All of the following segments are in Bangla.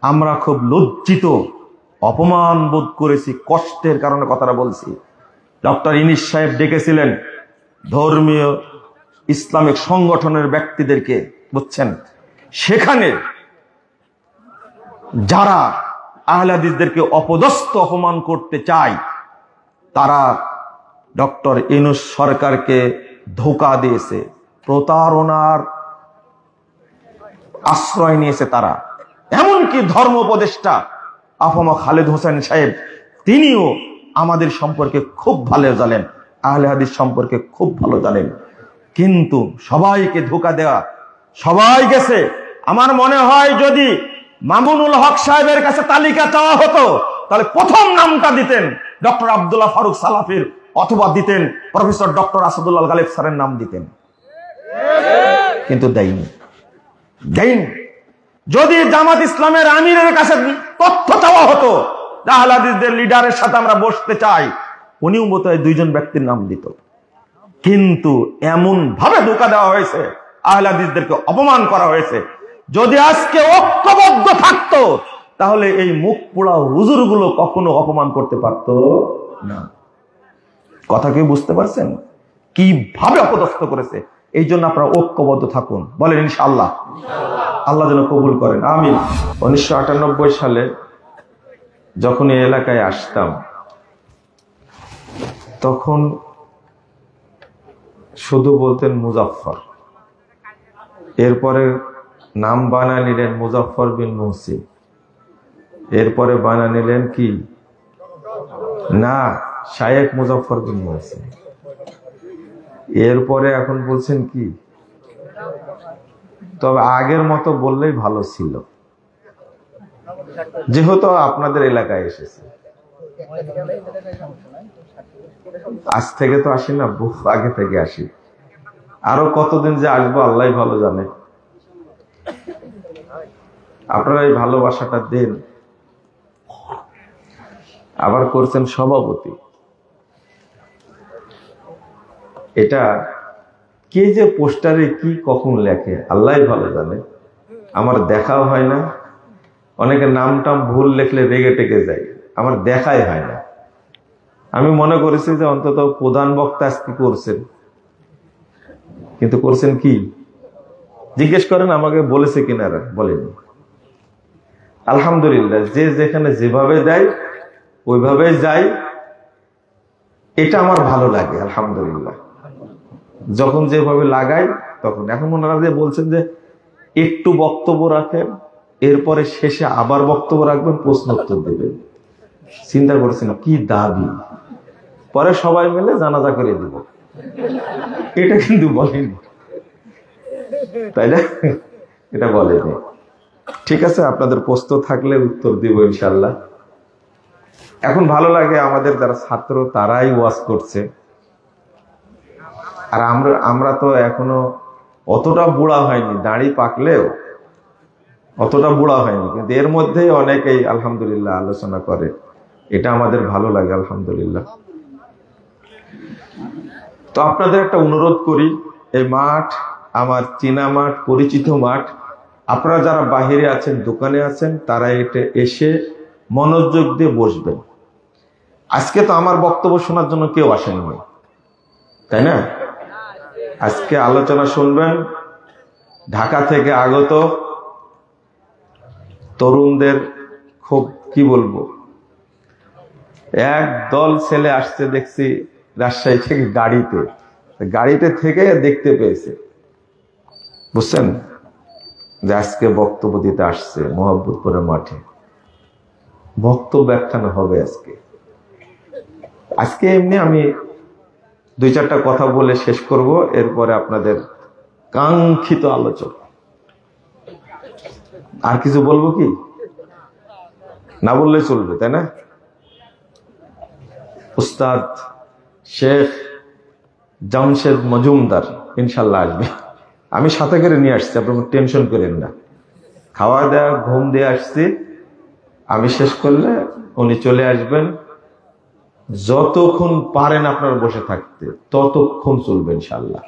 আমরা খুব লজ্জিত, অপমান বোধ করেছি, কষ্টের কারণে কথাটা বলছি। ডক্টর ইউনূস সাহেব ডেকেছিলেন ধর্মীয় ইসলামিক সংগঠনের ব্যক্তিদেরকে, বুঝছেন, সেখানে যারা আহলে হাদিসদেরকে অপদস্থ অপমান করতে চায় তারা ডক্টর ইউনূস সরকারকে ধোঁকা দিয়েছে, প্রতারণার আশ্রয় নিয়েছে তারা। এমনকি ধর্ম উপদেষ্টা আফামা খালেদ হোসেন সাহেব, তিনিও আমাদের সম্পর্কে খুব ভালো জানেন, আহলে হাদিস সম্পর্কে খুব ভালো জানেন, কিন্তু সবাইকে ধোঁকা দেওয়া, সবাই গেছে। আমার মনে হয় যদি মামুনুল হক সাহেবের কাছে তালিকা চাওয়া হতো তাহলে প্রথম নামটা দিতেন ডক্টর আব্দুল্লাহ ফারুক সালাফির, অথবা দিতেন প্রফেসর ডক্টর আসাদুল্লাহ গালিব স্যারের নাম দিতেন, কিন্তু দেয়নি। যদি জামাত ইসলামের আমিরের কাছে তথ্য চাওয়া হতো আহলে হাদিসদের লিডারের সাথে আমরা বসতে চাই, উনিও বোধহয় দুইজন ব্যক্তির নাম দিত, কিন্তু এমন ভাবে ধোঁকা দেওয়া হয়েছে, আহলে হাদিসদেরকে অপমান করা হয়েছে। যদি আজকে ঐক্যবদ্ধ থাকতো তাহলে এই মুখ পোড়া হুজুরগুলো কখনো অপমান করতে পারতো না। কথা কি বুঝতে পারছেন কিভাবে অপদস্থ করেছে? এই জন্য আপনারা ঐক্যবদ্ধ থাকুন, বলেন ইনশাআল্লাহ। আল্লাহ যেন কবুল করেন, আমিন। 1998 সালে যখন এই এলাকায় আসতাম তখন শুধু বলতেন মুজাফফর, এরপরে নাম বানা নিলেন মুজাফফর বিন মুহসিন, এরপরে বানা নিলেন কি না শায়েখ মুজাফফর বিন মুহসিন, এরপরে এখন বলছেন কি, তবে আগের মতো বললেই ভালো ছিল, যেহেতু আপনাদের এলাকায় এসেছে। আজ থেকে তো আসি না, বহু আগে থেকে আসি, আরো কতদিন যে আসবো আল্লাহ ভালো জানে। আপনারা এই ভালোবাসাটা দেন। আবার করছেন সভাপতি, এটা কে যে পোস্টারে কি কখন লেখে আল্লাহ ভালো জানে, আমার দেখাও হয় না। অনেকে নাম টাম ভুল লেখলে রেগে টেগে যায়, আমার দেখাই হয় না। আমি মনে করেছি যে অন্তত প্রধান বক্তা আজকে করছেন, কিন্তু করছেন কি জিজ্ঞেস করেন আমাকে, বলেছে কিনারা, বলেনি। আলহামদুলিল্লাহ, যে যেখানে যেভাবে দেয় ওইভাবে যাই, এটা আমার ভালো লাগে। আলহামদুলিল্লাহ, যখন যেভাবে লাগাই তখন। এখন ওনারা যে বলছেন যে একটু বক্তব্য রাখেন, এরপরে শেষে আবার বক্তব্য রাখবেন, প্রশ্ন উত্তর দেবেন, চিন্তা করেছেন কি দাবি, পরে সবাই মিলে জানাজা করে দিব, এটা কিন্তু বলেনি, তাই না? এটা বলেনি। ঠিক আছে, আপনাদের প্রশ্ন থাকলে উত্তর দিব ইনশাল্লাহ। এখন ভালো লাগে, আমাদের যারা ছাত্র তারাই ওয়াজ করছে, আর আমরা তো এখনো অতটা বুড়া হয়নি, দাড়ি পাকলেও অতটা বুড়া হয়নি, কিন্তু এর মধ্যেই অনেকেই আলহামদুলিল্লাহ আলোচনা করে, এটা আমাদের ভালো লাগে আলহামদুলিল্লাহ। তো আপনাদের একটা অনুরোধ করি, এই মাঠ আমার চেনা মাঠ, পরিচিত মাঠ। আপনারা যারা বাহিরে আছেন, দোকানে আছেন, তারা এটা এসে মনোযোগ দিয়ে বসবেন। আজকে তো আমার বক্তব্য শোনার জন্য কেউ আসেননি, তাই না? আজকে আলোচনা শুনবেন ঢাকা থেকে আগত তরুণদের, খুব কি বলবো, এক দল ছেলে আসছে দেখছি রাজশাহী থেকে, গাড়িতে থেকে দেখতে পেয়েছে, বুঝছেন, যে আজকে বক্তব্য দিতে আসছে মোহাম্মদপুরের মাঠে। বক্তব্য একখানা হবে আজকে এমনি আমি 2-4টা কথা বলে শেষ করব, এরপরে আপনাদের কাঙ্ক্ষিত আলোচনা। আর কিছু বলবো কি? না বললে চলবে, তাই না? উস্তাদ শেখ জামশেদ মজুমদার ইনশাল্লাহ আসবে, আমি সাথে করে নিয়ে আসছি, আপনার টেনশন করেন না। খাওয়া দাওয়া ঘুম দিয়ে আসছি, আমি শেষ করলে উনি চলে আসবেন। যতক্ষণ পারেন আপনারা বসে থাকতে, ততক্ষণ চলবে ইনশাল্লাহ।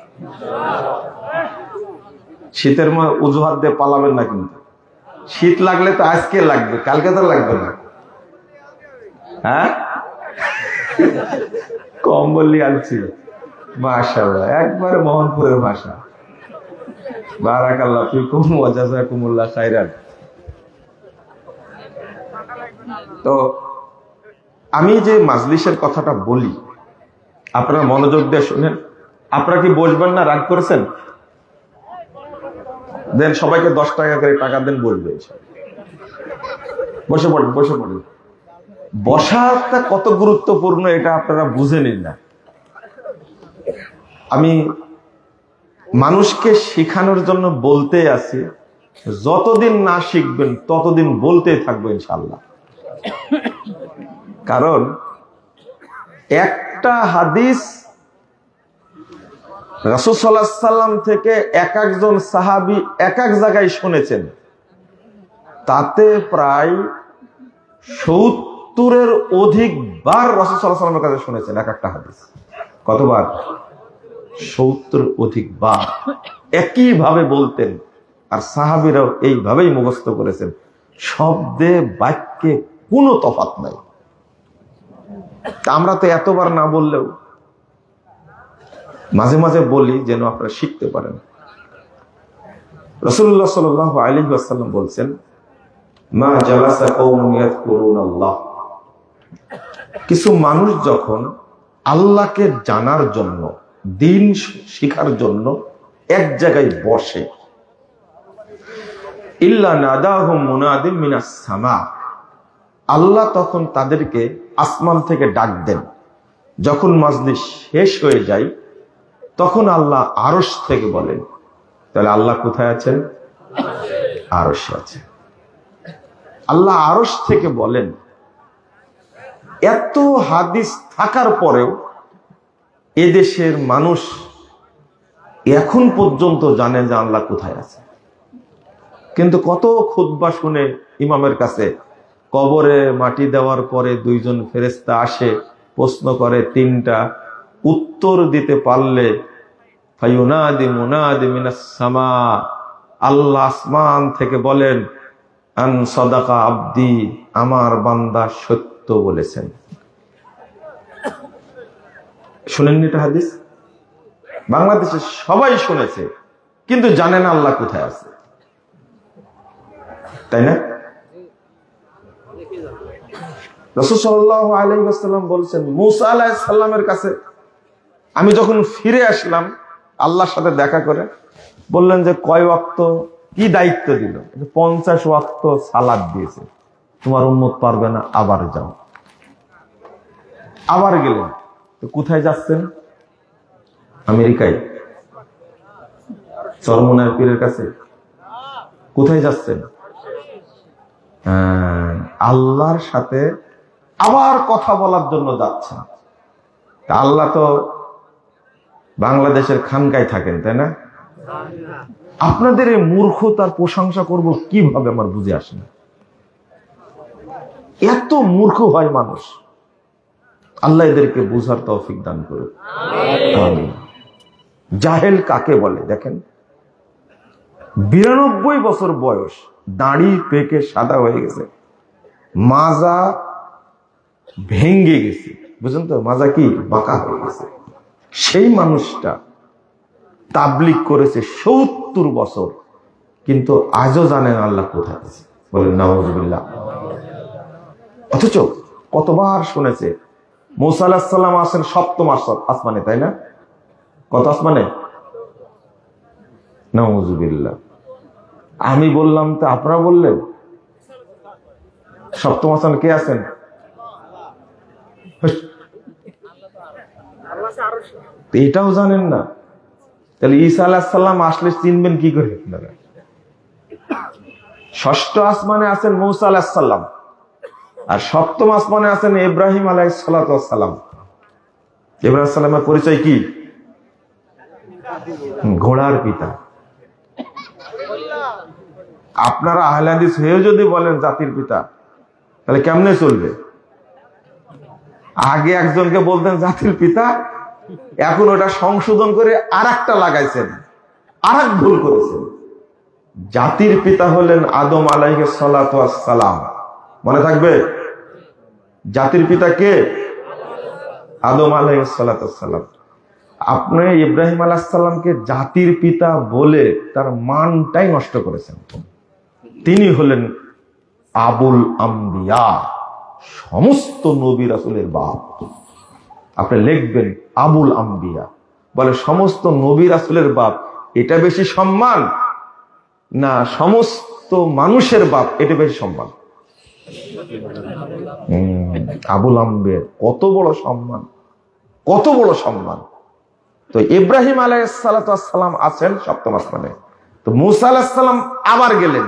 শীতের অজুহাত দিয়ে পালাবেন না কিন্তু, শীত লাগলে তো আজকে লাগবে, কালকে তো লাগবে না। হ্যাঁ, কম্বল নিয়ে আনছি। মাশাআল্লাহ, একবারে মোহনপুরের ভাষা। বারাকাল্লাহ ফিকুম ওয়া জাযাকুমুল্লাহ খাইরান। তো আমি যে মাজলিসের কথাটা বলি, আপনারা মনোযোগ দিয়ে শুনেন। আপনারা কি বসবেন না? রাগ করেছেন? দেন সবাইকে 10 টাকা করে টাকা দেন, বসবে। বসে পড়েন, বসে পড়েন। বসাটা কত গুরুত্বপূর্ণ এটা আপনারা বুঝে নিন না। আমি মানুষকে শেখানোর জন্য বলতে আছি, যতদিন না শিখবেন ততদিন বলতেই থাকবো ইনশাআল্লাহ। কারণ একটা হাদিস রাসূল সাল্লাল্লাহু আলাইহি ওয়াসাল্লাম থেকে এক একজন সাহাবী এক এক জায়গায় শুনেছেন, তাতে প্রায় 70-এর অধিক বার রাসূল সাল্লাল্লাহু আলাইহি ওয়াসাল্লামের কাছে শুনেছেন এক একটা হাদিস। কতবার? 70 অধিক বার একই ভাবে বলতেন। আর সাহাবীরাও এইভাবেই মুখস্থ করেছেন, শব্দে বাক্যে কোনো তফাৎ নাই। আমরা তো এতবার না বললেও মাঝে মাঝে বলি যেন আপনারা শিখতে পারেন। রাসূলুল্লাহ সাল্লাল্লাহু আলাইহি ওয়াসাল্লাম বলছেন, মা জালাসা কওমুন ইয়াযকুরুনাল্লাহ, কিছু মানুষ যখন আল্লাহকে জানার জন্য, দ্বীন শিখার জন্য এক জায়গায় বসে, ইল্লা নাদাহুম মুনাদিম মিনাস সামা, আল্লাহ তখন তাদেরকে আসমান থেকে ডাক দেন। যখন মাজলিস শেষ হয়ে যায় তখন আল্লাহ আরশ থেকে বলেন। তাহলে আল্লাহ কোথায় আছেন? আরশে আছেন। আল্লাহ আরশ থেকে বলেন। এত হাদিস থাকার পরেও এদেশের মানুষ এখন পর্যন্ত জানে যে আল্লাহ কোথায় আছে। কিন্তু কত খুতবা শুনে ইমামের কাছে, কবরে মাটি দেওয়ার পরে 2 জন ফেরেশতা আসে, প্রশ্ন করে 3টা, উত্তর দিতে পারলে ফায়ুনাদি মুনাদি মিনাস সামা, আল্লাহ আসমান থেকে বলেন, আন সাদাকা আব্দি, আমার বান্দা সত্য বলেছেন। শুনেননি এটা হাদিস? বাংলাদেশে সবাই শুনেছে, কিন্তু জানে না আল্লাহ কোথায় আছে, তাই না? রাসূল সাল্লাল্লাহু আলাইহি ওয়াসাল্লাম বলেছেন, মুসা আলাইহিস সালামের কাছে আমি যখন ফিরে আসলাম আল্লাহর সাথে দেখা করে, বললেন যে কয় ওয়াক্ত কি দায়িত্ব দিল? 50 ওয়াক্ত সালাত দিয়েছে, তোমার উম্মত পারবে না, আবার যাও। আবার গেলেন। তো কোথায় যাচ্ছেন? আমেরিকায়, চরমনার পীরের কাছে। কোথায় যাচ্ছেন? আল্লাহর সাথে আবার কথা বলার জন্য যাচ্ছেন। আল্লাহ তো বাংলাদেশের খানকায় থাকেন, তাই না? আপনাদের এই মূর্খতার প্রশংসা করব কিভাবে আমার বুঝে আসে না। এত মূর্খ হয় মানুষ। আল্লাহ এদেরকে বুঝার তৌফিক দান করুন, আমিন। জাহেল কাকে বলে দেখেন? 92 বছর বয়স, দাড়ি পেকে সাদা হয়ে গেছে, মাজা ভেঙ্গে গেছে, বুঝলেন তো? মাজা কি বাঁকা হয়ে গেছে। সেই মানুষটা তাবলীগ করেছে 70 বছর, কিন্তু আজও জানেন আল্লাহ কোথায় আছে। বলেন নাউযুবিল্লাহ। অথচ কতবার শুনেছে মুসা আলাইহিস সালাম আছেন 7ম আসমানে, তাই না? কত আসমানে? নাউযুবিল্লাহ। আমি বললাম তো আপনারা বললেন 7ম আসমানে কে আছেন? এটাও জানেন না? তাহলে ঈসা আলাইহিস সালাম আসলে চিনবেন কি করে আপনারা? 6ষ্ঠ আসমানে আছেন মুসা আলাইহিস সালাম, আর 7ম আসমানে আছেন ইব্রাহিম আলাইহিস সালাম। ইব্রাহিম সালামের পরিচয় কি? ঘোড়ার পিতা। আপনারা আহলে হাদিস হয়েও যদি বলেন জাতির পিতা, তাহলে কেমনে চলবে? আগে একজনকে বলতেন জাতির পিতা, এখন ওটা সংশোধন করে আরেকটা লাগাইছেন, আরেক ভুল করেছেন। জাতির পিতা হলেন আদম আলাইহিস সালাতু ওয়াস সালাম। মনে থাকবে, জাতির পিতা কে? আদম আলাইহিস সালাতু ওয়াস সালাম। আপনি ইব্রাহিম আলাইহিস সালামকে জাতির পিতা বলে তার মানটাই নষ্ট করেছেন। তিনি হলেন আবুল আম্বিয়া, সমস্ত নবী রাসূলের বাপ। আপনি লিখবেন আবুল আম্বিয়া, বলে সমস্ত নবী রাসূলের বাপ, এটা বেশি সম্মান না সমস্ত মানুষের বাপ এটা বেশি সম্মান? আবুল আম্বিয়া কত বড় সম্মান, কত বড় সম্মান। তো ইব্রাহিম আলাইহিস সালাতু ওয়াস সালাম আছেন সপ্তম আসমানে। তো মূসা আলাইহিস সালাম আবার গেলেন,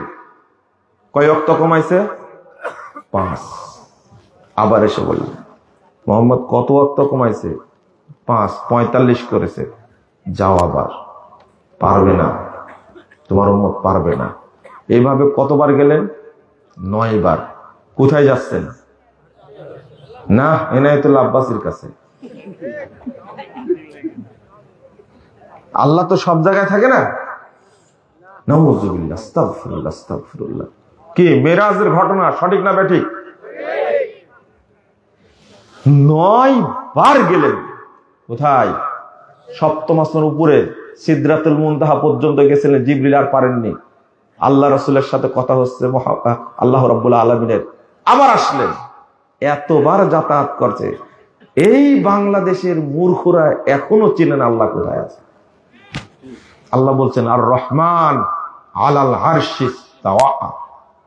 কয় ওয়াক্ত কমাইছে? 5। আবার এসে বললেন মোহাম্মদ কত ওয়াক্ত কমাইছে? 5, 45 করেছে। যাও, আবার পারবে না, তোমার উম্মত পারবে না। এইভাবে কতবার গেলেন? 9 বার। কোথায় যাচ্ছেন? না, ইনায়াতুল আব্বাসীর কাছে। আল্লাহ তো সব জায়গায় থাকে না। নাউযুবিল্লাহ, আস্তাগফিরুল্লাহ, আস্তাগফিরুল্লাহ। কি মেরাজের ঘটনা সঠিক না বেঠিক? 9 বার গেলেন। কোথায়? সপ্তম আসমানের উপরে সিদরাতুল মুনতাহা পর্যন্ত গেছিলেন, জিবরিল আর পারেননি। আল্লাহ রাসূলের সাথে কথা হচ্ছে আল্লাহ রাব্বুল আলামিনের। আবার আসলেন, এতবার যাতায়াত করছে। এই বাংলাদেশের মূর্খরা এখনো চিনেন আল্লাহ কোথায় আছে। আল্লাহ বলছেন আর রহমান আলাল আরশিস তাওয়া।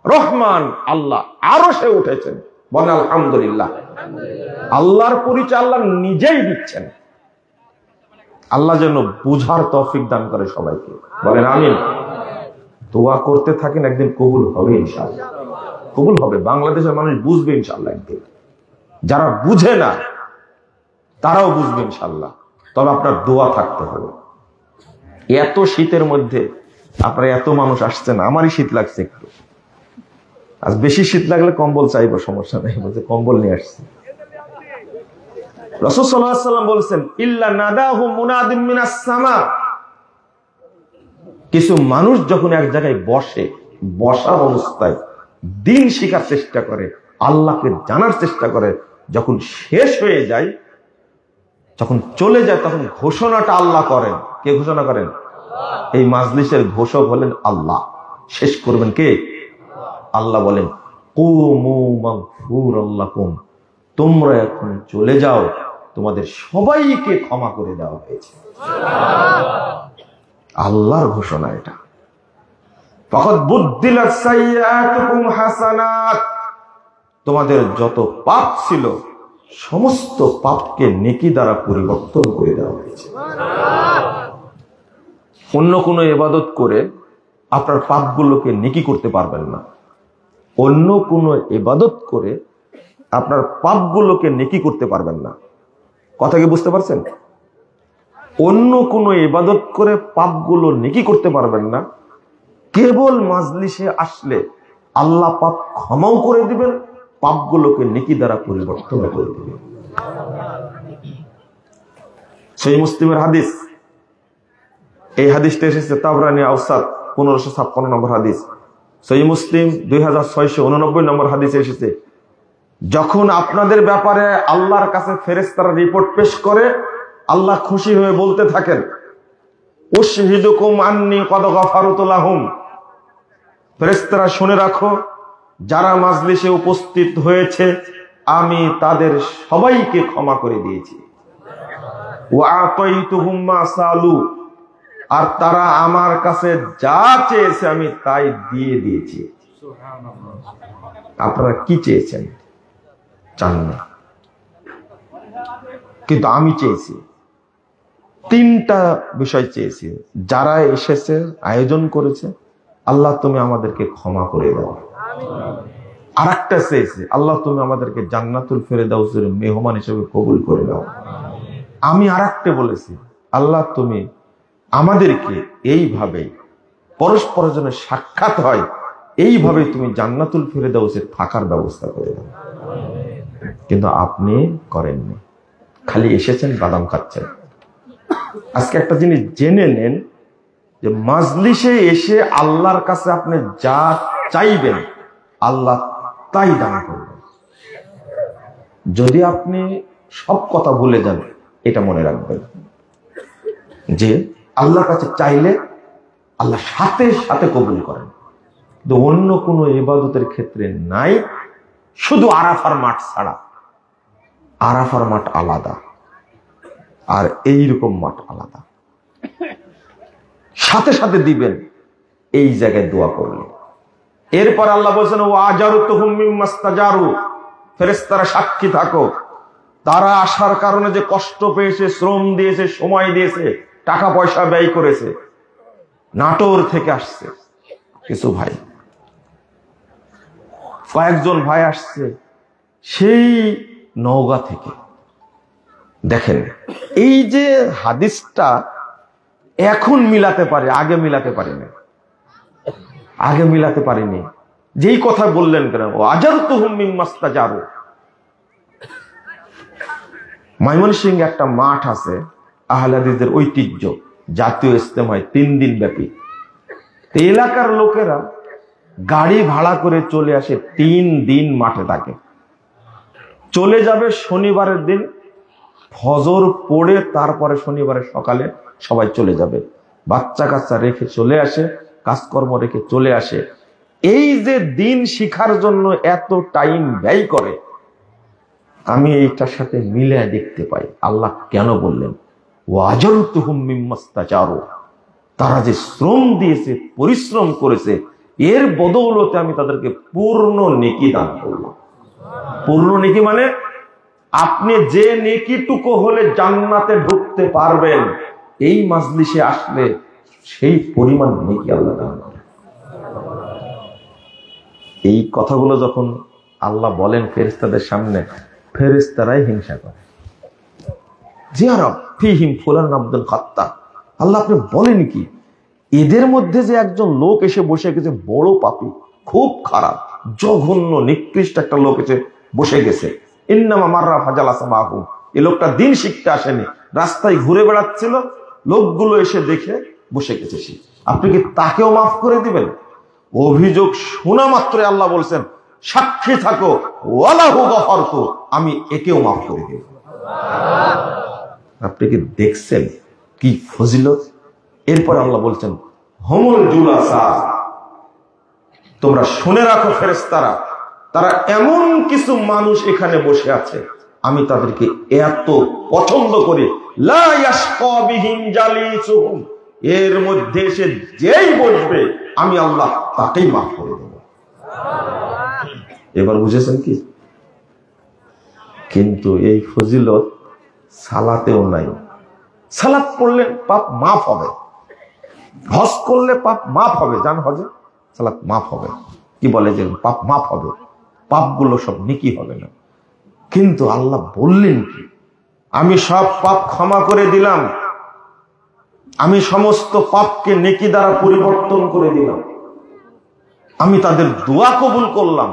রহমান আল্লাহ আরশে উঠেছেন। বলেন আলহামদুলিল্লাহ। আল্লাহর পরিচয় আল্লাহ নিজেই দিচ্ছেন। আল্লাহ যেন বুঝার তৌফিক দান করে সবাইকে। বলেন আমিন। দোয়া করতে থাকেন, একদিন কবুল হবে ইনশাআল্লাহ। কবুল হবে, বাংলাদেশের মানুষ বুঝবে ইনশাআল্লাহ একদিন। যারা বুঝে না তারাও বুঝবে ইনশাআল্লাহ। তবে আপনার দোয়া থাকতে হবে। এত শীতের মধ্যে আপনারা এত মানুষ আসছেন, আমারই শীত লাগছে একটু। আজ বেশি শীত লাগলে কম্বল চাইবো, সমস্যা নেই, বলছে কম্বল নিয়ে আসছে। রাসূল সাল্লাল্লাহু আলাইহি ওয়াসাল্লাম বলেছেন ইল্লা নাদাহু মুনাদিম মিনাস সামা। কিছু মানুষ যখন এক জায়গায় বসে, বসা অবস্থায় দিন শিখার চেষ্টা করে, আল্লাহকে জানার চেষ্টা করে, যখন শেষ হয়ে যায়, যখন চলে যায়, তখন ঘোষণাটা আল্লাহ করেন। কে ঘোষণা করেন? এই মাজলিসের ঘোষক হলেন আল্লাহ। শেষ করবেন কে? আল্লাহ বলেন কুমু মাগফুরাল লাকুম, তোমরা এখন চলে যাও, তোমাদের সবাইকে ক্ষমা করে দেওয়া হয়েছে। আল্লাহর ঘোষণা এটা। ফাকাদ বুদ্দিলাত সাইয়্যাতুকুম হাসানাত, তোমাদের যত পাপ ছিল সমস্ত পাপকে নেকি দ্বারা পরিবর্তন করে দেওয়া হয়েছে। অন্য কোনো ইবাদত করে আপনার পাপগুলোকে নেকি করতে পারবেন না। অন্য কোনো ইবাদত করে আপনার পাপগুলোকে নেকি করতে পারবেন না। কথা কি বুঝতে পারছেন? অন্য কোনো ইবাদত করে পাপগুলো নেকি করতে পারবেন না। কেবল মাজলিসে আসলে আল্লাহ পাপ ক্ষমাও করে দিবেন, পাপগুলোকে নেকি দ্বারা পরিবর্তন করে দিবেন। সহিহ মুসলিমের হাদিস, এই হাদিসটা এসেছে তাবরানী আওসাত 1556 নম্বর হাদিস। সহিহ মুসলিম 2689 নম্বর হাদিসে এসেছে, যখন আপনাদের ব্যাপারে আল্লাহর কাছে ফেরেশতারা রিপোর্ট পেশ করে, আল্লাহ খুশি হয়ে বলতে থাকেন উশহিদুকুম আন্নী কদ গফারতু লাহুম, ফেরেশতারা শুনে রাখো, যারা মাজলিসে উপস্থিত হয়েছে আমি তাদের সবাইকে ক্ষমা করে দিয়েছি। ওয়া আতাইতুহুম মা সালু, আর তারা আমার কাছে যা চেয়েছে আমি তাই দিয়ে দিয়েছি। আপনারা কি চেয়েছেন? চান না, কিন্তু আমি চেয়েছি। 3টা বিষয় চেয়েছি। যারা এসেছে, আয়োজন করেছে, আল্লাহ তুমি আমাদেরকে ক্ষমা করে দাও। আর একটা চেয়েছি, আল্লাহ তুমি আমাদেরকে জান্নাতুল ফেরদাউসের মেহমান হিসেবে কবুল করে দাও। আমি আর একটা বলেছি, আল্লাহ তুমি আমাদেরকে এইভাবে পরস্পরের জন্য সাক্ষাৎ হয়, এইভাবে তুমি জান্নাতুল ফেরদাউসে থাকার ব্যবস্থা করে দাও। কিন্তু আপনি করেননি, খালি এসেছেন, বাদাম খাচ্ছেন। আজকে একটা জিনিস জেনে নেন, যে মাজলিসে এসে আল্লাহর কাছে আপনি যা চাইবেন আল্লাহ তাই দান করবেন। যদি আপনি সব কথা ভুলে যান, এটা মনে রাখবেন যে আল্লাহর কাছে চাইলে আল্লাহ সাথে সাথে কবুল করেন। কিন্তু অন্য কোনো ইবাদতের ক্ষেত্রে নাই, শুধু আরাফার মাঠ ছাড়া। আরাফার মাঠ আলাদা আর এইরকম মাঠ আলাদা। সাথে সাথে দিবেন, এই জায়গায় দোয়া করলেন। এরপর আল্লাহ বলছেন ও আজারুতুহুম মিম্মাস্তাজারু, ফেরেশতারা সাক্ষী থাকো, তারা আসার কারণে যে কষ্ট পেয়েছে, শ্রম দিয়েছে, সময় দিয়েছে, টাকা পয়সা ব্যয় করেছে। নাটোর থেকে আসছে কিছু ভাই, কয়েকজন ভাই আসছে সেই নওগাঁ থেকে। দেখেন এই যে হাদিসটা এখন মিলাতে পারে, আগে মিলাতে পারিনি, আগে মিলাতে পারিনি। যেই কথা বললেন কেন ও আজারতুহুম মিম্মাস্তাজারু। ময়মনসিংহে একটা মাঠ আছে, আহলে হাদিসদের ঐতিহ্য, জাতীয় ইজতেমা হয় 3 দিন ব্যাপী। এলাকার লোকেরা গাড়ি ভাড়া করে চলে আসে, 3 দিন মাঠে থাকে। চলে যাবে শনিবারের দিন ফজর পড়ে, তারপরে শনিবারের সকালে সবাই চলে যাবে। বাচ্চা কাচ্চা রেখে চলে আসে, কাজকর্ম রেখে চলে আসে। এই যে দিন শিখার জন্য এত টাইম ব্যয় করে, আমি এইটার সাথে মিলে দেখতে পাই আল্লাহ কেন বললেন ওয়াজারতুহুম মিম্মাস্তাজারু। তারা যে শ্রম দিয়েছে, পরিশ্রম করেছে, এর বদৌলতে আমি তাদেরকে পূর্ণ নেকি দান করব। পূর্ণ নেকি মানে আপনি যে নেকিটুকু হলে জান্নাতে ঢুকতে পারবেন, এই মাজলিসে আসলে সেই পরিমাণ নেকি আল্লাহ দান করেন। এই কথাগুলো যখন আল্লাহ বলেন ফেরেশতাদের সামনে, ফেরেশতারাই হিংসা করে। জিয়া রব ফিহিম ফুলান আব্দুল খাত্তার, আল্লাহ আপনি বলেন কি এদের মধ্যে যে একজন লোক এসে বসে গেছে, বড় পাপী, খুব খারাপ, জঘন্য, নিকৃষ্ট একটা লোক এসে বসে গেছে। ইন্নামা মাররা ফাজালাসা মাহু, এই লোকটা দিন শিখতে আসেনি, রাস্তায় ঘুরে বেড়াচ্ছিল, লোকগুলো এসে দেখে বসে গেছে সে। আপনি কি তাকেও মাফ করে দিবেন? অভিযোগ শোনা মাত্রই আল্লাহ বলছেন সাক্ষী থাকো, ওয়ালাহু গফারতু, আমি একেও মাফ করে দেব। আপনি কি দেখছেন কি ফজিলত? এরপর আল্লাহ বলছেন হুমুল জুলাসা, তোমরা শুনে রাখো ফেরেশতারা, তারা এমন কিছু মানুষ এখানে বসে আছে, আমি তাদেরকে এত পছন্দ করি। লা ইয়াশকা বিহিম জালিসুহুম, এর মধ্যে এসে যেই বসবে আমি আল্লাহ তাকেই মাফ করে দেব। এবার বুঝেছেন কি? কিন্তু এই ফজিলত সালাতেও নাই। সালাত পড়লে পাপ মাফ হবে, হজ করলে পাপ মাফ হবে, জান হজে সালাত মাফ হবে, কি বলে যে পাপ মাফ হবে, পাপগুলো সব নেকি হবে না। কিন্তু আল্লাহ বললেন কি আমি সব পাপ ক্ষমা করে দিলাম, আমি সমস্ত পাপকে নেকি দ্বারা পরিবর্তন করে দিলাম, আমি তাদের দোয়া কবুল করলাম,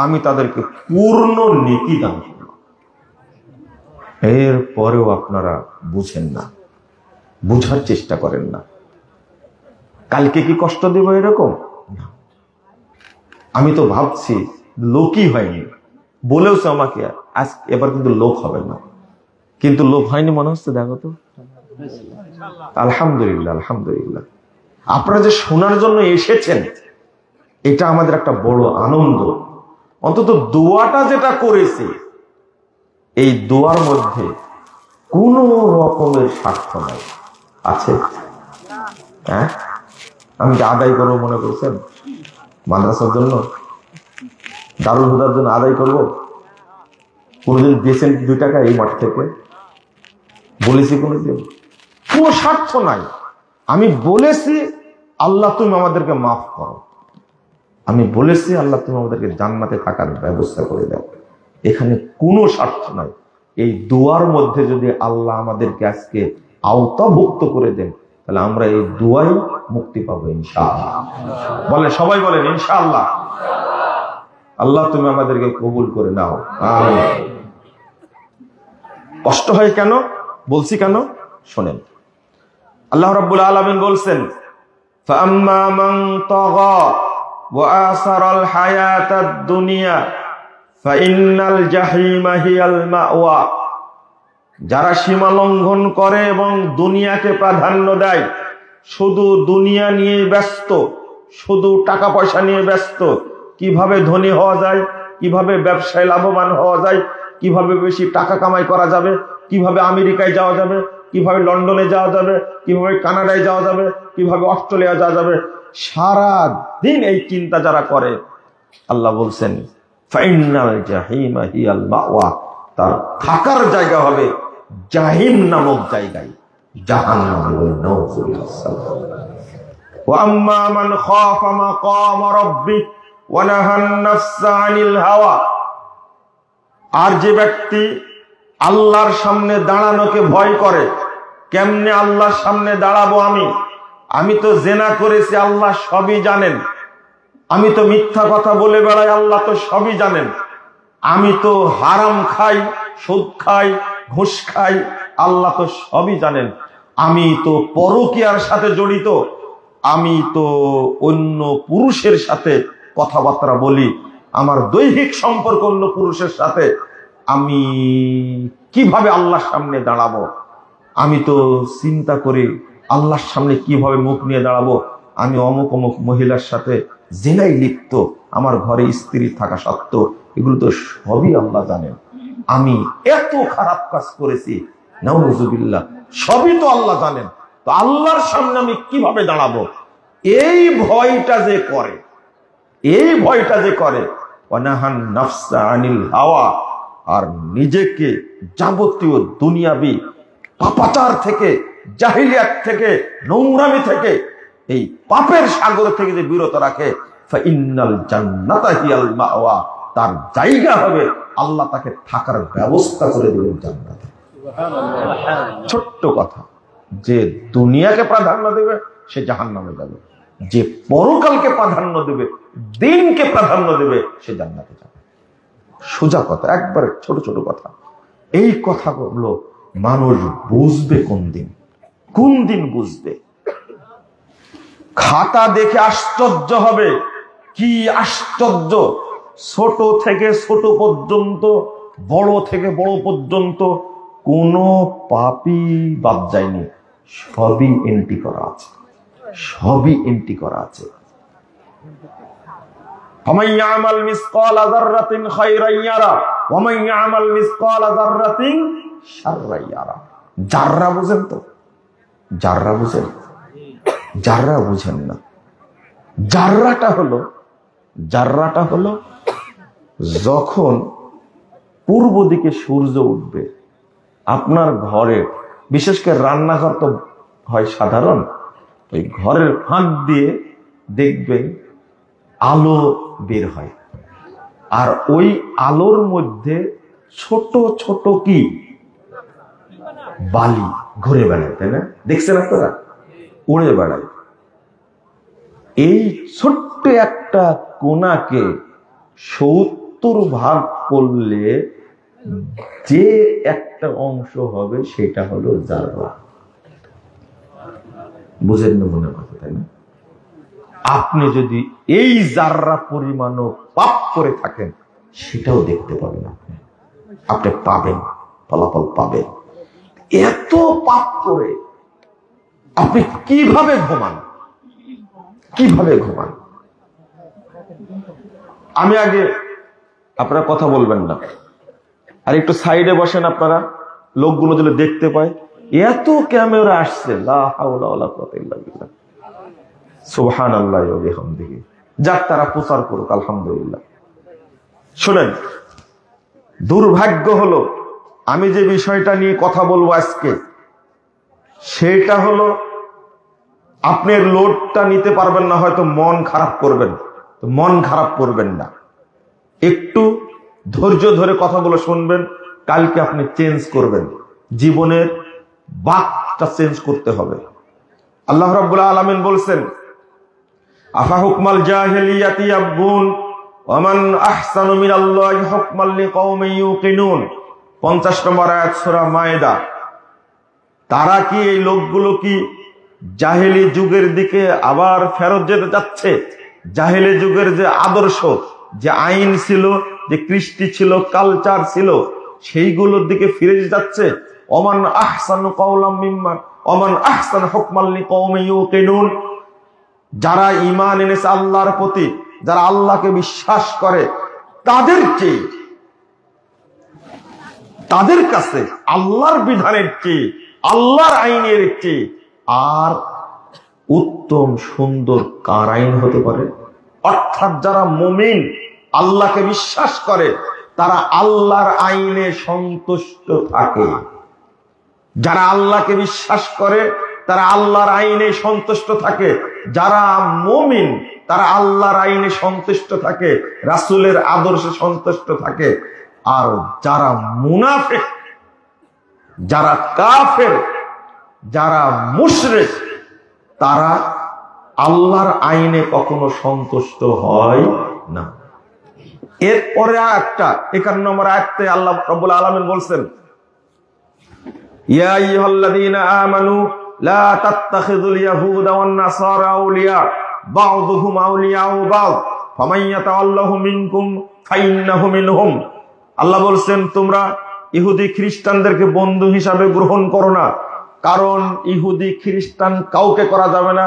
আমি তাদেরকে পূর্ণ নেকি দান করলাম। এর পরেও আপনারা বুঝেন না, বুঝার চেষ্টা করেন না। কালকে কি কষ্ট দেব এরকম? আমি তো ভাবছি লোকই হয়নি, বলেওছে আমাকে আজ এবার কিন্তু লোক হবে না, কিন্তু লোক হয়নি মনে হচ্ছে। দেখো তো, আলহামদুলিল্লাহ, আলহামদুলিল্লাহ। আপনারা যে শোনার জন্য এসেছেন, এটা আমাদের একটা বড় আনন্দ। অন্তত দোয়াটা যেটা করেছি, এই দোয়ার মধ্যে কোন রকমের স্বার্থ নাই। আছে? হ্যাঁ, আমি কি আদায় করবো মনে করছেন? মাদ্রাসার জন্য, দারুল হুদার জন্য আদায় করবো? কোনদিন দিয়েছেন 2 টাকা এই মাঠ থেকে? বলেছি কোনদিন? কোন স্বার্থ নাই। আমি বলেছি আল্লাহ তুমি আমাদেরকে মাফ করো, আমি বলেছি আল্লাহ তুমি আমাদেরকে জান্নাতে থাকার ব্যবস্থা করে দাও। এখানে কোনো স্বার্থ নাই। এই দোয়ার মধ্যে যদি আল্লাহ আমাদেরকে আজকে আওতাভুক্ত করে দেন, তাহলে আমরা এই দোয়াই মুক্তি পাবো ইনশাআল্লাহ। বলে সবাই বলেন ইনশাআল্লাহ। আল্লাহ তুমি আমাদেরকে কবুল করে নাও, আমিন। কষ্ট হয় কেন বলছি, কেন শোনেন। আল্লাহ রাব্বুল আলামিন বলছেন فأما من طغى وآثر الحياة الدنيا فإن الجحيم هي المأوى। যারা সীমা লঙ্ঘন করে এবং দুনিয়াকে প্রাধান্য দেয়, শুধু দুনিয়া নিয়ে ব্যস্ত, শুধু টাকা পয়সা নিয়ে ব্যস্ত, কিভাবে ধনী হওয়া যায়, কিভাবে ব্যবসায় লাভবান হওয়া যায়, কিভাবে বেশি টাকা কামাই করা যাবে, কিভাবে আমেরিকায় যাওয়া যাবে, কিভাবে লন্ডনে যাওয়া যাবে, কিভাবে কানাডায় যাওয়া যাবে, কিভাবে অস্ট্রেলিয়া যাওয়া যাবে, সারা দিন এই চিন্তা যারা করে, আল্লাহ বলছেন ফাইনাল জাহিমা হিয়াল মাওয়া, তার থাকার জায়গা হবে জাহিম নামক জায়গায়, জাহান্নাম। ওয়া আম্মা মান খাফা মাকাম রাব্বিক ওয়া নাহান নাফসা আনিল হাওয়া, আর যে ব্যক্তি আল্লাহর সামনে দাঁড়ানোকে ভয় করে, কেমনে আল্লাহর সামনে দাঁড়াবো আমি তো জেনা করেছি, আল্লাহ সবই জানেন, আমি তো মিথ্যা কথা বলে বেড়াই, আল্লাহ তো সবই জানেন, আমি তো হারাম খাই, সুদ খাই, ঘুষ খাই, আল্লাহ তো সবই জানেন, আমি তো পরকীয়ার সাথে জড়িত, আমি তো অন্য পুরুষের সাথে কথাবার্তা বলি, আমার দৈহিক সম্পর্ক অন্য পুরুষের সাথে, আমি কিভাবে আল্লাহর সামনে দাঁড়াবো, আমি তো চিন্তা করি আল্লাহর সামনে কিভাবে মুখ নিয়ে দাঁড়াবো, আমি অমুক অমুক মহিলার সাথে জেনায় লিপ্ত, আমার ঘরে স্ত্রী থাকা সত্ত্বেও, এগুলো তো সবই আল্লাহ জানেন, আমি এত খারাপ কাজ করেছি, নাউযুবিল্লাহ, সবই তো আল্লাহ জানেন, তো আল্লাহর সামনে আমি কিভাবে দাঁড়াবো, এই ভয়টা যে করে, এই ভয়টা যে করে, ওয়ানাহান নাফসা আনিল হাওয়া, আর নিজেকে যাবতীয় দুনিয়াবি পাপাচার থেকে, জাহিলিয়াত থেকে, নোংরামি থেকে, এই পাপের সাগর থেকে যে বিরত রাখে, ফাইন্নাল জান্নাতা হিয়াল মাওয়া, তার জায়গা হবে, আল্লাহ তাকে থাকার ব্যবস্থা করে দিবেন জান্নাতে। ছোট্ট কথা, যে দুনিয়াকে প্রাধান্য দেবে সে জাহান্নামে যাবে, যে পরকালকে প্রাধান্য দেবে, দিনকে প্রাধান্য দেবে, সে জান্নাতে যাবে। সোজা কথা, একবারে ছোট ছোট কথা। এই কথাগুলো মানুষ বুঝবে কোন দিন বুঝবে? খাতা দেখে আশ্চর্য হবে, কি আশ্চর্য, ছোট থেকে ছোট পর্যন্ত, বড় থেকে বড় পর্যন্ত কোন পাপই বাদ যায়নি, সবই এন্ট্রি করা আছে, সবই এন্ট্রি করা আছে। ফামান ইয়ামাল মিসকালা যাররাতিন খায়রান ইয়ারা ওয়া মান ইয়ামাল মিসকালা যাররাতিন শাররান ইয়ারা। যাররা বুঝেন তো? যাররা বুঝেন? যাররা বুঝেন না। জাররাটা হলো যখন পূর্ব দিকে সূর্য উঠবে, আপনার ঘরে, বিশেষ করে রান্নাঘর তো হয় সাধারণ, ওই ঘরের ফাঁক দিয়ে দেখবেন আলো বের হয়, আর ওই আলোর মধ্যে ছোট ছোট কি বালি ঘুরে বেড়ায়, তাই না? দেখছেন আপনারা? উড়ে বেড়ায়। এই ছোট্ট একটা কোনাকে 70 ভাগ করলে যে একটা অংশ হবে সেটা হলো জাররা। বুঝেন না মনে কথা, তাই না? আপনি যদি এই জাররা পরিমাণও পাপ করে থাকেন, সেটাও দেখতে পাবেন, আপনি পাবেন, ফলাফল পাবেন। এত পাপ করে আপনি কিভাবে ঘুমান? আমি আগে, আপনারা কথা বলবেন না, আর একটু সাইডে বসেন, আপনারা লোকগুলো যদি দেখতে পায়, এত ক্যামেরা আসছে, লা হাওলা ওয়ালা কুওয়াতা ইল্লা বিল্লাহ, সুবহানাল্লাহি ওয়া বিহামদিহি, যাক তারা প্রচার করুক, আলহামদুলিল্লাহ। শুনেন, দুর্ভাগ্য হলো আমি যে বিষয়টা নিয়ে কথা বলবো আজকে, সেটা হলো আপনার লোডটা নিতে পারবেন না, হয়তো মন খারাপ করবেন, তো মন খারাপ করবেন না, একটু ধৈর্য ধরে কথাগুলো শুনবেন, কালকে আপনি চেঞ্জ করবেন, জীবনের বাকটা চেঞ্জ করতে হবে। আল্লাহ রাব্বুল আলামিন বলছেন, আফা হুকমাল জাহিলিয়াতি ইয়াবগুন ওয়া মান আহসানু মিনাল্লাহি হুকমান লিকাওমিন ইউকিনুন, 50 নম্বর আয়াত সূরা মায়েদা। তারা কি, এই লোকগুলো কি জাহেলি যুগের দিকে আবার ফেরত যেতে যাচ্ছে। জাহেলি যুগের যে আদর্শ, যে আইন ছিল, যে কৃষ্টি ছিল, কালচার ছিল, সেইগুলোর দিকে ফিরে যাচ্ছে। ওমান আহসানু কাওলাম মিম্মান ওমান আহসানু হুকমান লিকাওমিন ইউকিনুন। যারা ঈমান এনেছে আল্লাহর প্রতি, যারা আল্লাহকে বিশ্বাস করে, তাদের কাছে আল্লাহর বিধানের চেয়ে, আল্লাহর আইনের চেয়ে আর উত্তম সুন্দর কার আইন হতে পারে? অর্থাৎ যারা মুমিন, আল্লাহকে বিশ্বাস করে, তারা আল্লাহর আইনে সন্তুষ্ট থাকে। যারা আল্লাহকে বিশ্বাস করে তারা আল্লাহর আইনে সন্তুষ্ট থাকে। যারা মুমিন তারা আল্লাহর আইনে সন্তুষ্ট থাকে, রাসূলের আদর্শে সন্তুষ্ট থাকে। আর যারা মুনাফিক, যারা কাফের, যারা মুশরিক, তারা আল্লাহর আইনে কখনো সন্তুষ্ট হয় না। এরপরে একটা 51 নম্বর আয়াতে আল্লাহ রাব্বুল আলামিন বলছেন, ইয়া আইয়ুহাল্লাযীনা আমানু লা তাত্তাখিযুল ইয়াহুদা ওয়ান নাসারা আউলিয়া বা'দুহুম আউলিয়াউ বা'দ ফামান ইয়াতাওয়াল্লাহু মিনকুম ফাইন্নাহু মিনহুম। আল্লাহ বলছেন, তোমরা ইহুদি খ্রিস্টানদেরকে বন্ধু হিসাবে গ্রহণ করো না, কারণ ইহুদি খ্রিস্টান কাউকে করা যাবে না,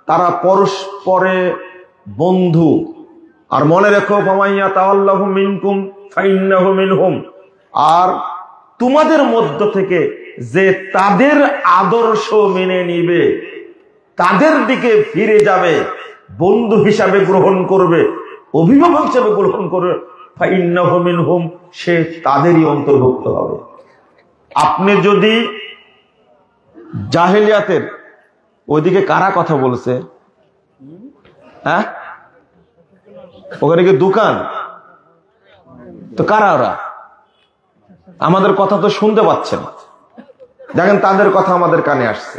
তারা পরস্পরে বন্ধু। আর মনে রেখো, ফামান ইয়াতাওয়াল্লাহু মিনকুম ফাইন্নাহু মিনহুম। আর তোমাদের মধ্য থেকে যে তাদের আদর্শ মেনে নিবে, তাদের দিকে ফিরে যাবে, বন্ধু হিসাবে গ্রহণ করবে, অভিভাবক হিসাবে গ্রহণ করবে, ফাইন্নাহু মিনহুম, সে তাদেরই অন্তর্ভুক্ত হবে। আপনি যদি জাহেলিয়াতের ওইদিকে কারা কথা বলছে, হ্যাঁ, ওখানে কি দোকান? তো কারা ওরা? আমাদের কথা তো শুনতে পাচ্ছেন, দেখেন তাদের কথা আমাদের কানে আসছে।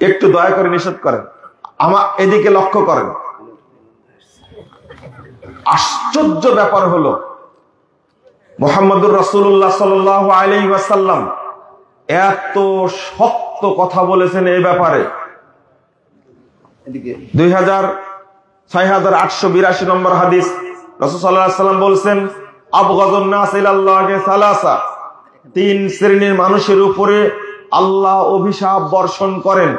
একটু দয়া করে নিষেধ করেন, আমার এদিকে লক্ষ্য করেন। আশ্চর্য ব্যাপার হলো, মুহাম্মদুর রাসূলুল্লাহ সাল্লাল্লাহু আলাইহি ওয়াসাল্লাম এত শক্ত কথা বলেছেন এই ব্যাপারে। 6882 নম্বর হাদিস, রাসূল সাল্লাল্লাহু আলাইহি ওয়াসাল্লাম বলছেন, আবগাযুন নাস ইলাল্লাহি সালাসা, 3 শ্রেণীর মানুষের উপরে আল্লাহ অভিশাপ বর্ষণ করেন।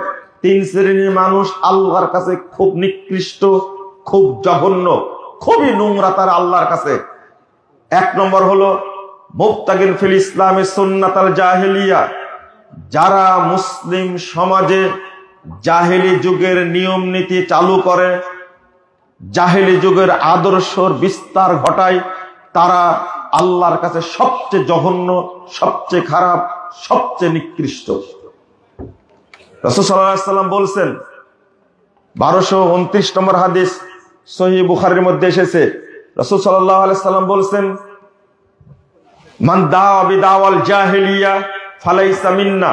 3 শ্রেণীর মানুষ আল্লাহর কাছে খুব নিকৃষ্ট, খুব জঘন্য, খুবই নোংরা তারা আল্লাহর কাছে। 1 নম্বর হলো মুবতাগিন ফিল ইসলামে সুন্নাতাল জাহেলিয়া, যারা মুসলিম সমাজে জাহেলি যুগের নিয়ম নীতি চালু করে, জাহেলি যুগের আদর্শর বিস্তার ঘটায়, তারা আল্লাহর কাছে সবচেয়ে জঘন্য, সবচেয়ে খারাপ, সবচেয়ে নিকৃষ্ট। রাসূল সাল্লাল্লাহু আলাইহি ওয়াসাল্লাম বলছেন, 1229 নম্বর হাদিস সহিহ বুখারীর মধ্যে এসেছে, রাসূল সাল্লাল্লাহু আলাইহি ওয়াসাল্লাম বলছেন, মান দাওয়া বিদাওয়াল জাহেলিয়া ফালাইসা মিন্না,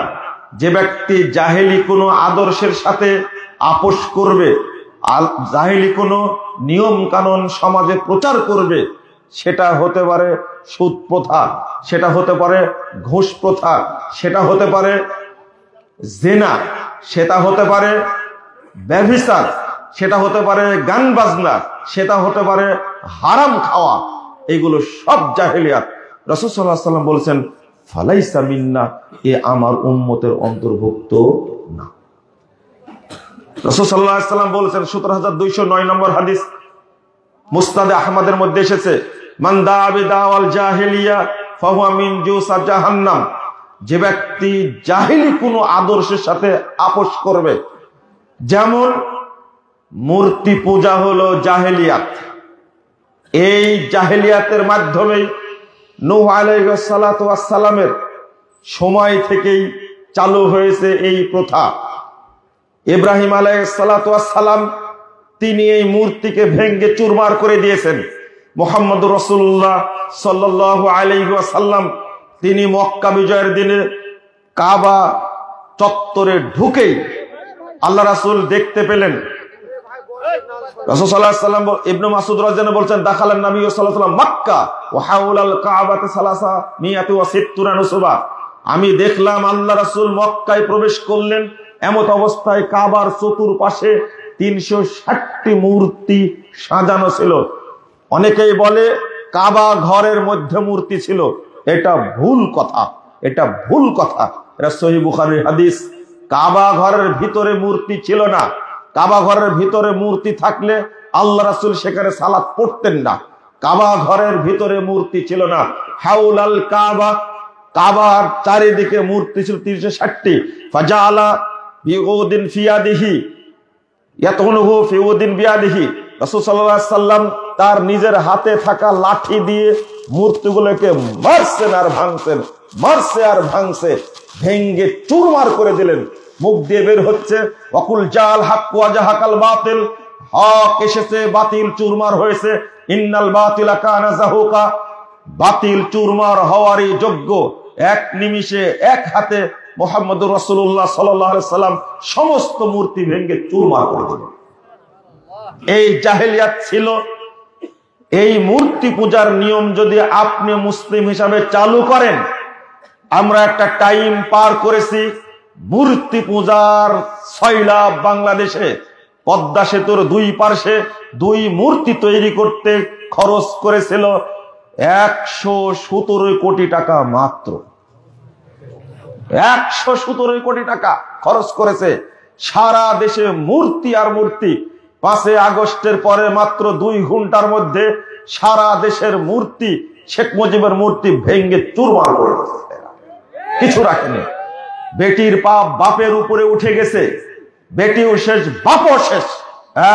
যে ব্যক্তি জাহেলি কোনো আদর্শের সাথে আপোষ করবে, জাহেলি কোনো নিয়ম কানুন সমাজে প্রচার করবে, সেটা হতে পারে সুদ প্রথা, সেটা হতে পারে ঘুষ প্রথা, সেটা হতে পারে জিনা, সেটা হতে পারে ব্যভিচার, সেটা হতে পারে গান বাজনা, সেটা হতে পারে হারাম খাওয়া, এগুলো সব জাহেলিয়াত। রাসূল সাল্লাল্লাহু আলাইহি ওয়াসাল্লাম বলেছেন, ফালাইসা মিন্না, এ আমার উম্মতের অন্তর্ভুক্ত না। রাসূল সাল্লাল্লাহু আলাইহি ওয়াসাল্লাম বলেছেন, 17209 নম্বর হাদিস মুসনাদে আহমদের মধ্যে এসেছে, মান দা'a বিদাওয়াল জাহেলিয়া ফাহুয়া মিন জুসা জাহান্নাম, যে ব্যক্তি জাহেলি কোনো আদর্শের সাথে আপোষ করবে, যেমন মূর্তি পূজা হলো জাহেলিয়াত, এই জাহেলিয়াতের মাধ্যমে নূহ আলাইহিস সালাতু ওয়াস সালামের সময় থেকেই চালু হয়েছে এই প্রথা। ইব্রাহিম আলাইহিস সালাতু ওয়াস সালাম তিনি এই মূর্তিকে ভেঙে চুরমার করে দিয়েছেন। মুহাম্মদুর রাসূলুল্লাহ সাল্লাল্লাহু আলাইহি ওয়াসাল্লাম তিনি মক্কা বিজয়ের দিনে কাবা চত্বরে ঢুকেই আল্লাহ রাসূল দেখতে পেলেন, রাসূল সাল্লাল্লাহু আলাইহি ওয়াসাল্লাম ইবনে মাসউদ রাদিয়াল্লাহু আনহু বলছেন, দাখালান নবী সাল্লাল্লাহু আলাইহি ওয়াসাল্লাম মক্কা ওয়া হাওলাল কাবাতি 360 নুসবা, আমি দেখলাম আল্লাহ রাসূল মক্কায় প্রবেশ করলেন, এমত অবস্থায় কাবার চতুর্পাশে 360টি মূর্তি সাজানো ছিল। অনেকেই বলে কাবা ঘরের মধ্যে মূর্তি ছিল। এটা ভুল কথা, এটা ভুল কথা। এটা সহিহ বুখারীর হাদিস। কাবা ঘরের ভিতরে মূর্তি ছিল না। কাবা ঘরের ভিতরে মূর্তি থাকলে আল্লাহ রাসূল সেখানে সালাত পড়তেন না। কাবা ঘরের ভিতরে মূর্তি ছিল না। হাউলাল কাবা, কাবার চারিদিকে মূর্তি ছিল 360টি। ফাজালা বিউদিন ফিয়াদিহি ইয়াতুনুহু ফিউদিন বিয়াদিহি। রাসূল সাল্লাল্লাহু আলাইহি সাল্লাম তার নিজের হাতে থাকা লাঠি দিয়ে মূর্তিগুলোকে মারছেন আর ভাঙছেন, মারছে আর ভাঙছে, ভেঙ্গে চুরমার করে দিলেন। মুখ দিয়ে বের হচ্ছে ওয়াকুল জাল হক ওয়া জাহাকাল বাতিল, হক এসেছে, বাতিল চুরমার হয়েছে। ইন্নাল বাতিলা কানা যাহুকা, বাতিল চুরমার হওয়ারই যোগ্য। এক নিমিষে এক হাতে মুহাম্মদুর রাসূলুল্লাহ সাল্লাল্লাহু আলাইহি সাল্লাম সমস্ত মূর্তি ভেঙ্গে চুরমার করে দিলেন। এই জাহেলিয়াত ছিল। এই মূর্তি পূজার নিয়ম যদি আপনি মুসলিম হিসাবে চালু করেন, আমরা একটা টাইম পার করেছি মূর্তি পূজার সয়লাব বাংলাদেশে। পদ্মা সেতুর 2 পার্শ্বে 2 মূর্তি তৈরি করতে খরচ করেছিল 117 কোটি টাকা মাত্র। 117 কোটি টাকা খরচ করেছে। সারা দেশে মূর্তি আর মূর্তি। 5 আগস্টের পরে মাত্র 2 ঘন্টার মধ্যে সারা দেশের মূর্তি, শেখ মুজিবের মূর্তি ভেঙ্গে চুরমার করে দিয়েছে। কিছু রাখেনি। বেটির পাপ বাপের উপরে উঠে গেছে, বেটিও শেষ, বাপও শেষ,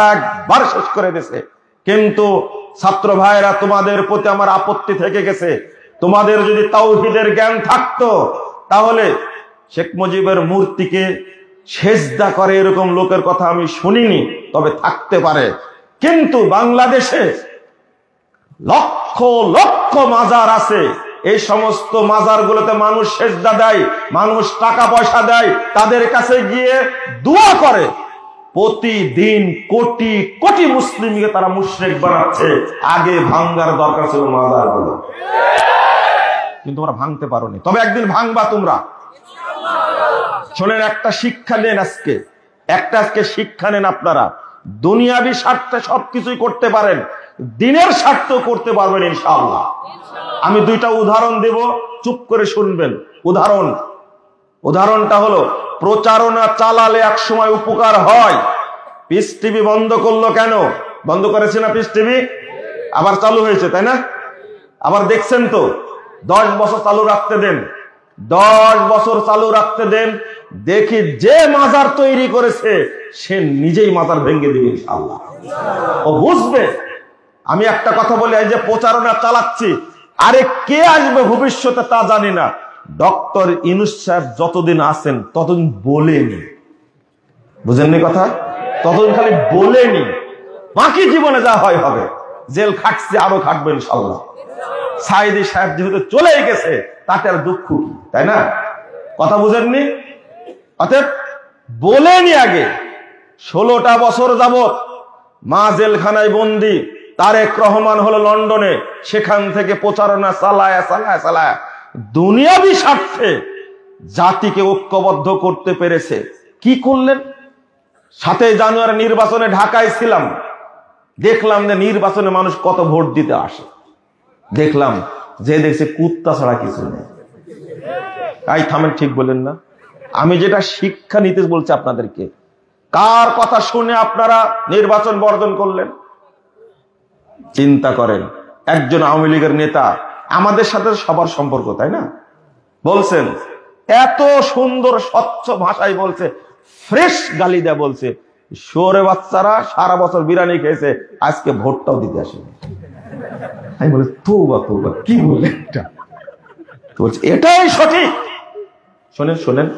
একবার শেষ করে দিয়েছে। কিন্তু ছাত্র ভাইরা, তোমাদের প্রতি আমার আপত্তি থেকে গেছে। তোমাদের যদি তাওহীদের জ্ঞান থাকতো তাহলে শেখ মুজিবের মূর্তিকে সেজদা করে এরকম লোকের কথা আমি শুনিনি, তবে থাকতে পারে। কিন্তু বাংলাদেশে লক্ষ লক্ষ মাজার আছে। এই সমস্ত মাজারগুলোতে মানুষ সেজদা দেয়, মানুষ টাকা পয়সা দেয়, তাদের কাছে গিয়ে দোয়া করে। প্রতিদিন কোটি কোটি মুসলিমকে তারা মুশরিক বানাচ্ছে। আগে ভাঙ্গার দরকার ছিল মাজারগুলো, কিন্তু তোমরা ভাঙতে পারোনি। তবে একদিন ভাঙবা তোমরা। শোনেন, একটা শিক্ষা নেন আজকে, আজকে শিক্ষা নেন আপনারা। দুনিয়াবি স্বার্থে সবকিছুই করতে পারেন, দিনের স্বার্থ করতে পারবেন ইনশাআল্লাহ। আমি 2টা উদাহরণ দেব, চুপ করে শুনবেন। উদাহরণটা হলো, প্রচারণা চালালে এক সময় উপকার হয়। পিস টিভি বন্ধ করলো কেন? বন্ধ করেছে না পিস টিভি? আবার চালু হয়েছে, তাই না? আবার দেখছেন তো। 10 বছর চালু রাখতে দেন, 10 বছর চালু রাখতে দেন, দেখি যে মাজার তৈরি করেছে সে নিজেই মাজার ভেঙে দিবে ইনশাআল্লাহ। ও বুঝবে। আমি একটা কথা বলি, এই যে প্রচারণা চালাচ্ছি, আরে কে আসবে ভবিষ্যতে তা জানি না। ডক্টর ইউনূস সাহেব যতদিন আছেন ততদিন বলেনি, বুঝেননি কথা? ততদিন খালি বলেনি, বাকি জীবনে যা হয় হবে। জেল খাটছে, আরো খাটবে ইনশাআল্লাহ। সাইদি সাহেব যেহেতু চলে গেছে, তাতে আর দুঃখ কি, তাই না? কথা বুঝেননি? অতএব বলেনি আগে। 16টা বছর যাবত মা জেলখানায় বন্দী, তারেক রহমান হলো লন্ডনে, সেখান থেকে প্রচারণা চালায় দুনিয়াবি স্বার্থে জাতিকে ঐক্যবদ্ধ করতে পেরেছে। কি করলেন? 7 জানুয়ারি নির্বাচনে ঢাকায় ছিলাম, দেখলাম যে নির্বাচনে মানুষ কত ভোট দিতে আসে। দেখলাম যে দেখছে কুত্তা ছাড়া কিছু নেই। তাই থামেন, ঠিক বলেন না? আমি যেটা শিক্ষা নিতে বলছি আপনাদেরকে, কার কথা শুনে আপনারা নির্বাচন বর্জন করলেন? চিন্তা করেন। একজন আওয়ামী লীগের নেতা, আমাদের সাথে সবার সম্পর্ক, তাই না? বলছেন, এত সুন্দর স্বচ্ছ ভাষায় বলছে, ফ্রেশ গালি দেয়া বলছে, শুয়োরে বাচ্চারা সারা বছর বিরিয়ানি খেয়েছে, আজকে ভোটটাও দিতে আসেনি। আমি বলি, তৌবা তৌবা, কি বললেন এটা? এটাই সঠিক। শোনেন,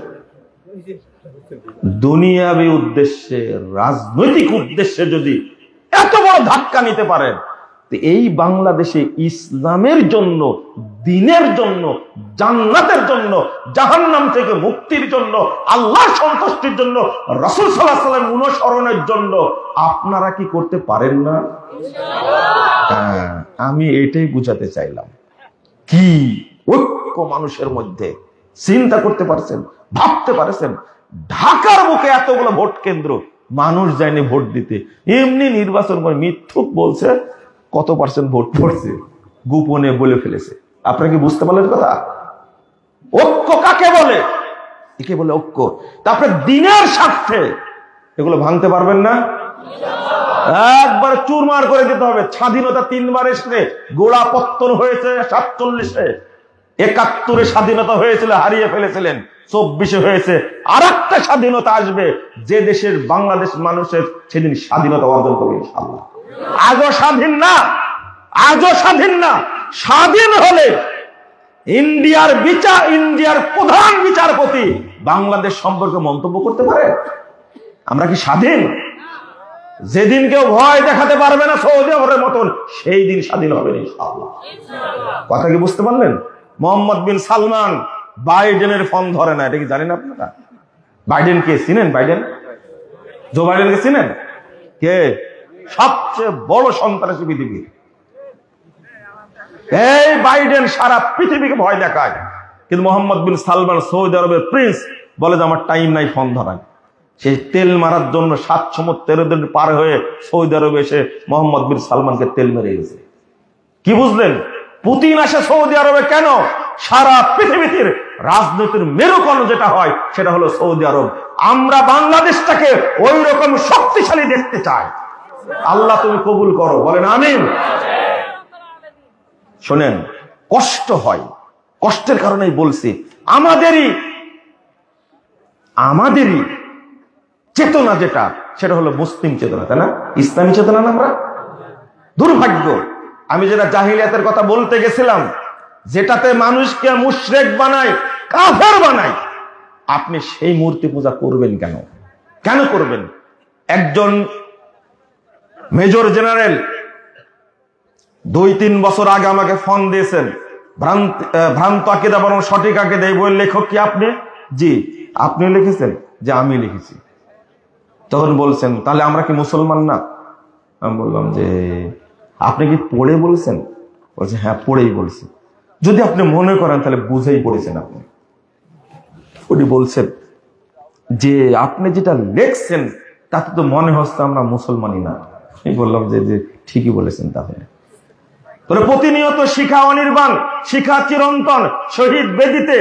দুনিয়াবী উদ্দেশ্যে, রাজনৈতিক উদ্দেশ্যে যদি এত বড় ধাক্কা নিতে পারেন, এই বাংলাদেশে ইসলামের জন্য, দ্বীনের জন্য, জান্নাতের জন্য, জাহান্নাম থেকে মুক্তির জন্য, আল্লাহর সন্তুষ্টির জন্য, রাসূল সাল্লাল্লাহু আলাইহি ওয়াসাল্লাম অনুসরণের জন্য আপনারা কি করতে পারেন না? আমি এটাই বুঝাতে চাইলাম। কি ঐক্য মানুষের মধ্যে, চিন্তা করতে পারছেন, ভাবতে পারছেন ঢাকার বুকে এতগুলো ভোট কেন্দ্র, মানুষ যায়নি ভোট দিতে, এমনি নির্বাচন করে মিথ্যুক বলছে কত পার্সেন্ট ভোট পড়ছে, গোপনে বলে ফেলেছে। আপনারা কি বুঝতে পারলেন কথা? ঐক্য কাকে বলে? একে বলে ঐক্য। তারপরে দিনের স্বার্থে এগুলো ভাঙতে পারবেন না, একবার চুরমার করে দিতে হবে। স্বাধীনতা 3 বার এসে গোড়া পত্তন হয়েছে 47-এ, 71-এ স্বাধীনতা হয়েছিল, হারিয়ে ফেলেছিলেন, 24-এ হয়েছে। আর একটা স্বাধীনতা আসবে যে দেশের বাংলাদেশ মানুষের সেদিন স্বাধীনতা অর্জন করবে ইনশাআল্লাহ। আজও স্বাধীন না, আজও স্বাধীন না। স্বাধীন হলে ইন্ডিয়ার প্রধান বিচারপতি বাংলাদেশ সম্পর্কে মন্তব্য করতে পারে। আমরা কি স্বাধীন? যেদিন কেউ ভয় দেখাতে পারবে না সৌদি আরবের মতন, সেই দিন স্বাধীন হবে ইনশাআল্লাহ। কথা কি বুঝতে পারলেন? মোহাম্মদ বিন সালমান বাইডেনের ফোন ধরে না, এটা কি জানেন আপনারা? বাইডেন কে চিনেন? বাইডেন, জো বাইডেনকে চিনেন? কে? সবচেয়ে বড় সন্ত্রাসী পৃথিবীর। এই বাইডেন সারা পৃথিবীকে ভয় দেখায়, কিন্তু মোহাম্মদ বিন সালমান সৌদি আরবের প্রিন্স বলে যে আমার টাইম নাই ফোন ধরায়। সেই তেল মারার জন্য 7 সমুদ্র পার হয়ে সৌদি আরবে এসে মোহাম্মদ বিন সালমানকে তেল মেরে গেছে। কি বুঝলেন? পুতিন আসে সৌদি আরবে কেন? সারা পৃথিবীতে রাজনীতির মেরুকরণ যেটা হয় সেটা হলো সৌদি আরব। আমরা বাংলাদেশটাকে ওই রকম শক্তিশালী দেখতে চাই। আল্লাহ তুমি কবুল করো, বলেন আমিন। শোনেন, কষ্ট হয়, কষ্টের কারণেই বলছি, আমাদেরই চেতনা যেটা, সেটা হলো মুসলিম চেতনা, তাই না? ইসলামী চেতনা না। আমরা দুর্ভাগ্য, আমি যেটা জাহিলিয়াতের কথা বলতে গেছিলাম, যেটাতে মানুষকে মুশরিক বানায়, কাফের বানায়, আপনি সেই মূর্তি পূজা করবেন কেন? কেন করবেন? একজন মেজর জেনারেল 2-3 বছর আগে আমাকে ফোন দিয়েছেন, ভ্রান্ত আকিদা বরং সঠিক আকিদা, এই বইয়ের লেখক কি আপনি? জি। আপনি লিখেছেন? যে আমি লিখেছি। তখন বলছেন তাহলে আমরা কি মুসলমান না? আমি বললাম যে আপনি কি পড়ে বলছেন? বলছে হ্যাঁ পড়েই বলছি। যদি আপনি মনে করেন তাহলে বুঝেই পড়েছেন আপনি। উনি বলছেন যে আপনি যেটা লেখছেন তাতে তো মনে হচ্ছে আমরা মুসলমানই না। আমি বললাম যে ঠিকই বলেছেন। তাহলে প্রতিনিয়ত শিখা অনির্বাণ, শিখা চিরন্তন, শহীদ বেদিতে,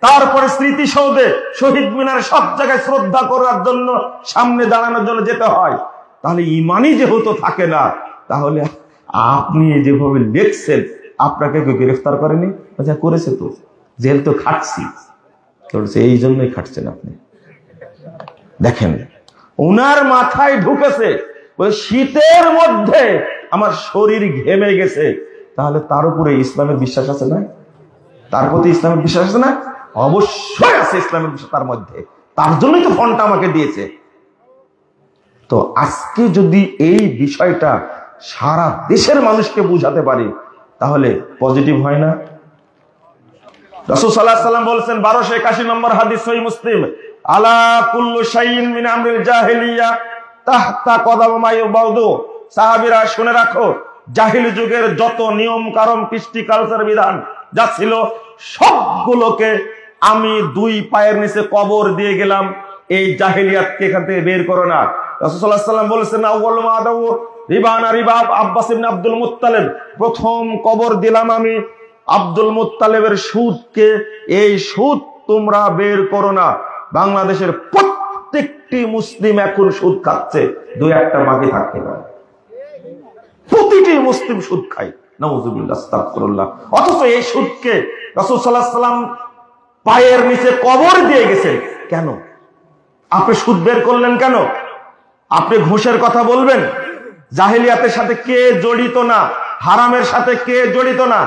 তারপরে স্মৃতিসৌধে, শহীদ মিনারে, সব জায়গায় শ্রদ্ধা করার জন্য, সামনে দাঁড়ানোর জন্য যেতে হয়। তাহলে ইমানই যেহেতু থাকে না, তাহলে আপনি যেভাবে লেখছেন, আপনাকে কেউ গ্রেফতার করেনি? আচ্ছা করেছে তো, জেল তো খাটছি। এই জন্যই খাটছেন আপনি। দেখেন ওনার মাথায় ঢুকেছে শীতের মধ্যে আমার শরীর ঘেমে গেছে, তাহলে তার উপরে ইসলামের বিশ্বাস আছে না? তার প্রতি ইসলামের বিশ্বাস আছে না? অবশ্যই আছে ইসলামের বিশ্বাস তার মধ্যে। তার জন্যই তো ফোনটা আমাকে দিয়েছে। তো আজকে যদি এই বিষয়টা সারা দেশের মানুষকে বুঝাতে পারি, তাহলে পজিটিভ হয় না? রাসূল সাল্লাল্লাহু আলাইহি ওয়াসাল্লাম বলেছেন 1281 নম্বর হাদিস সহিহ মুসলিম, আলা কুল্লু শাইইন মিন আমরিল জাহিলিয়া তাহতা কদম মা ইউবাদু। সাহাবীরা শুনে রাখো, জাহিলি যুগের যত নিয়ম কারণ, কৃষ্টি, কালচার, বিধান যা ছিল, সবগুলোকে আমি 2 পায়ের নিচে কবর দিয়ে গেলাম। এই জাহিলিয়াতকে এখান থেকে বের করো না। রাসূল সাল্লাল্লাহু আলাইহি ওয়াসাল্লাম বলেছেন আউয়ালু মা আদাউ রিবানা রিবাব আব্বাস ইবনে আব্দুল মুত্তালিব, প্রথম কবর দিলাম আমি আব্দুল মুত্তালিবের সুদকে। এই সুদ তোমরা বের করো না। বাংলাদেশের প্রত্যেকটি মুসলিম এখন সুদ খাচ্ছে, 2-1টা বাকি থাকতে পারে। প্রতিটি মুসলিম সুদ খায়, নাউযুবিল্লাহ, আস্তাগফিরুল্লাহ। অথচ এই সুদকে রাসূল সাল্লাল্লাহু আলাইহি ওয়াসাল্লাম পায়ের নিচে কবর দিয়ে গেছেন। কেন আপনি সুদ বের করলেন? কেন আপনি ঘুষের কথা বলবেন? জাহিলিয়াতের সাথে কে জড়িত না? হারামের সাথে কে জড়িত না?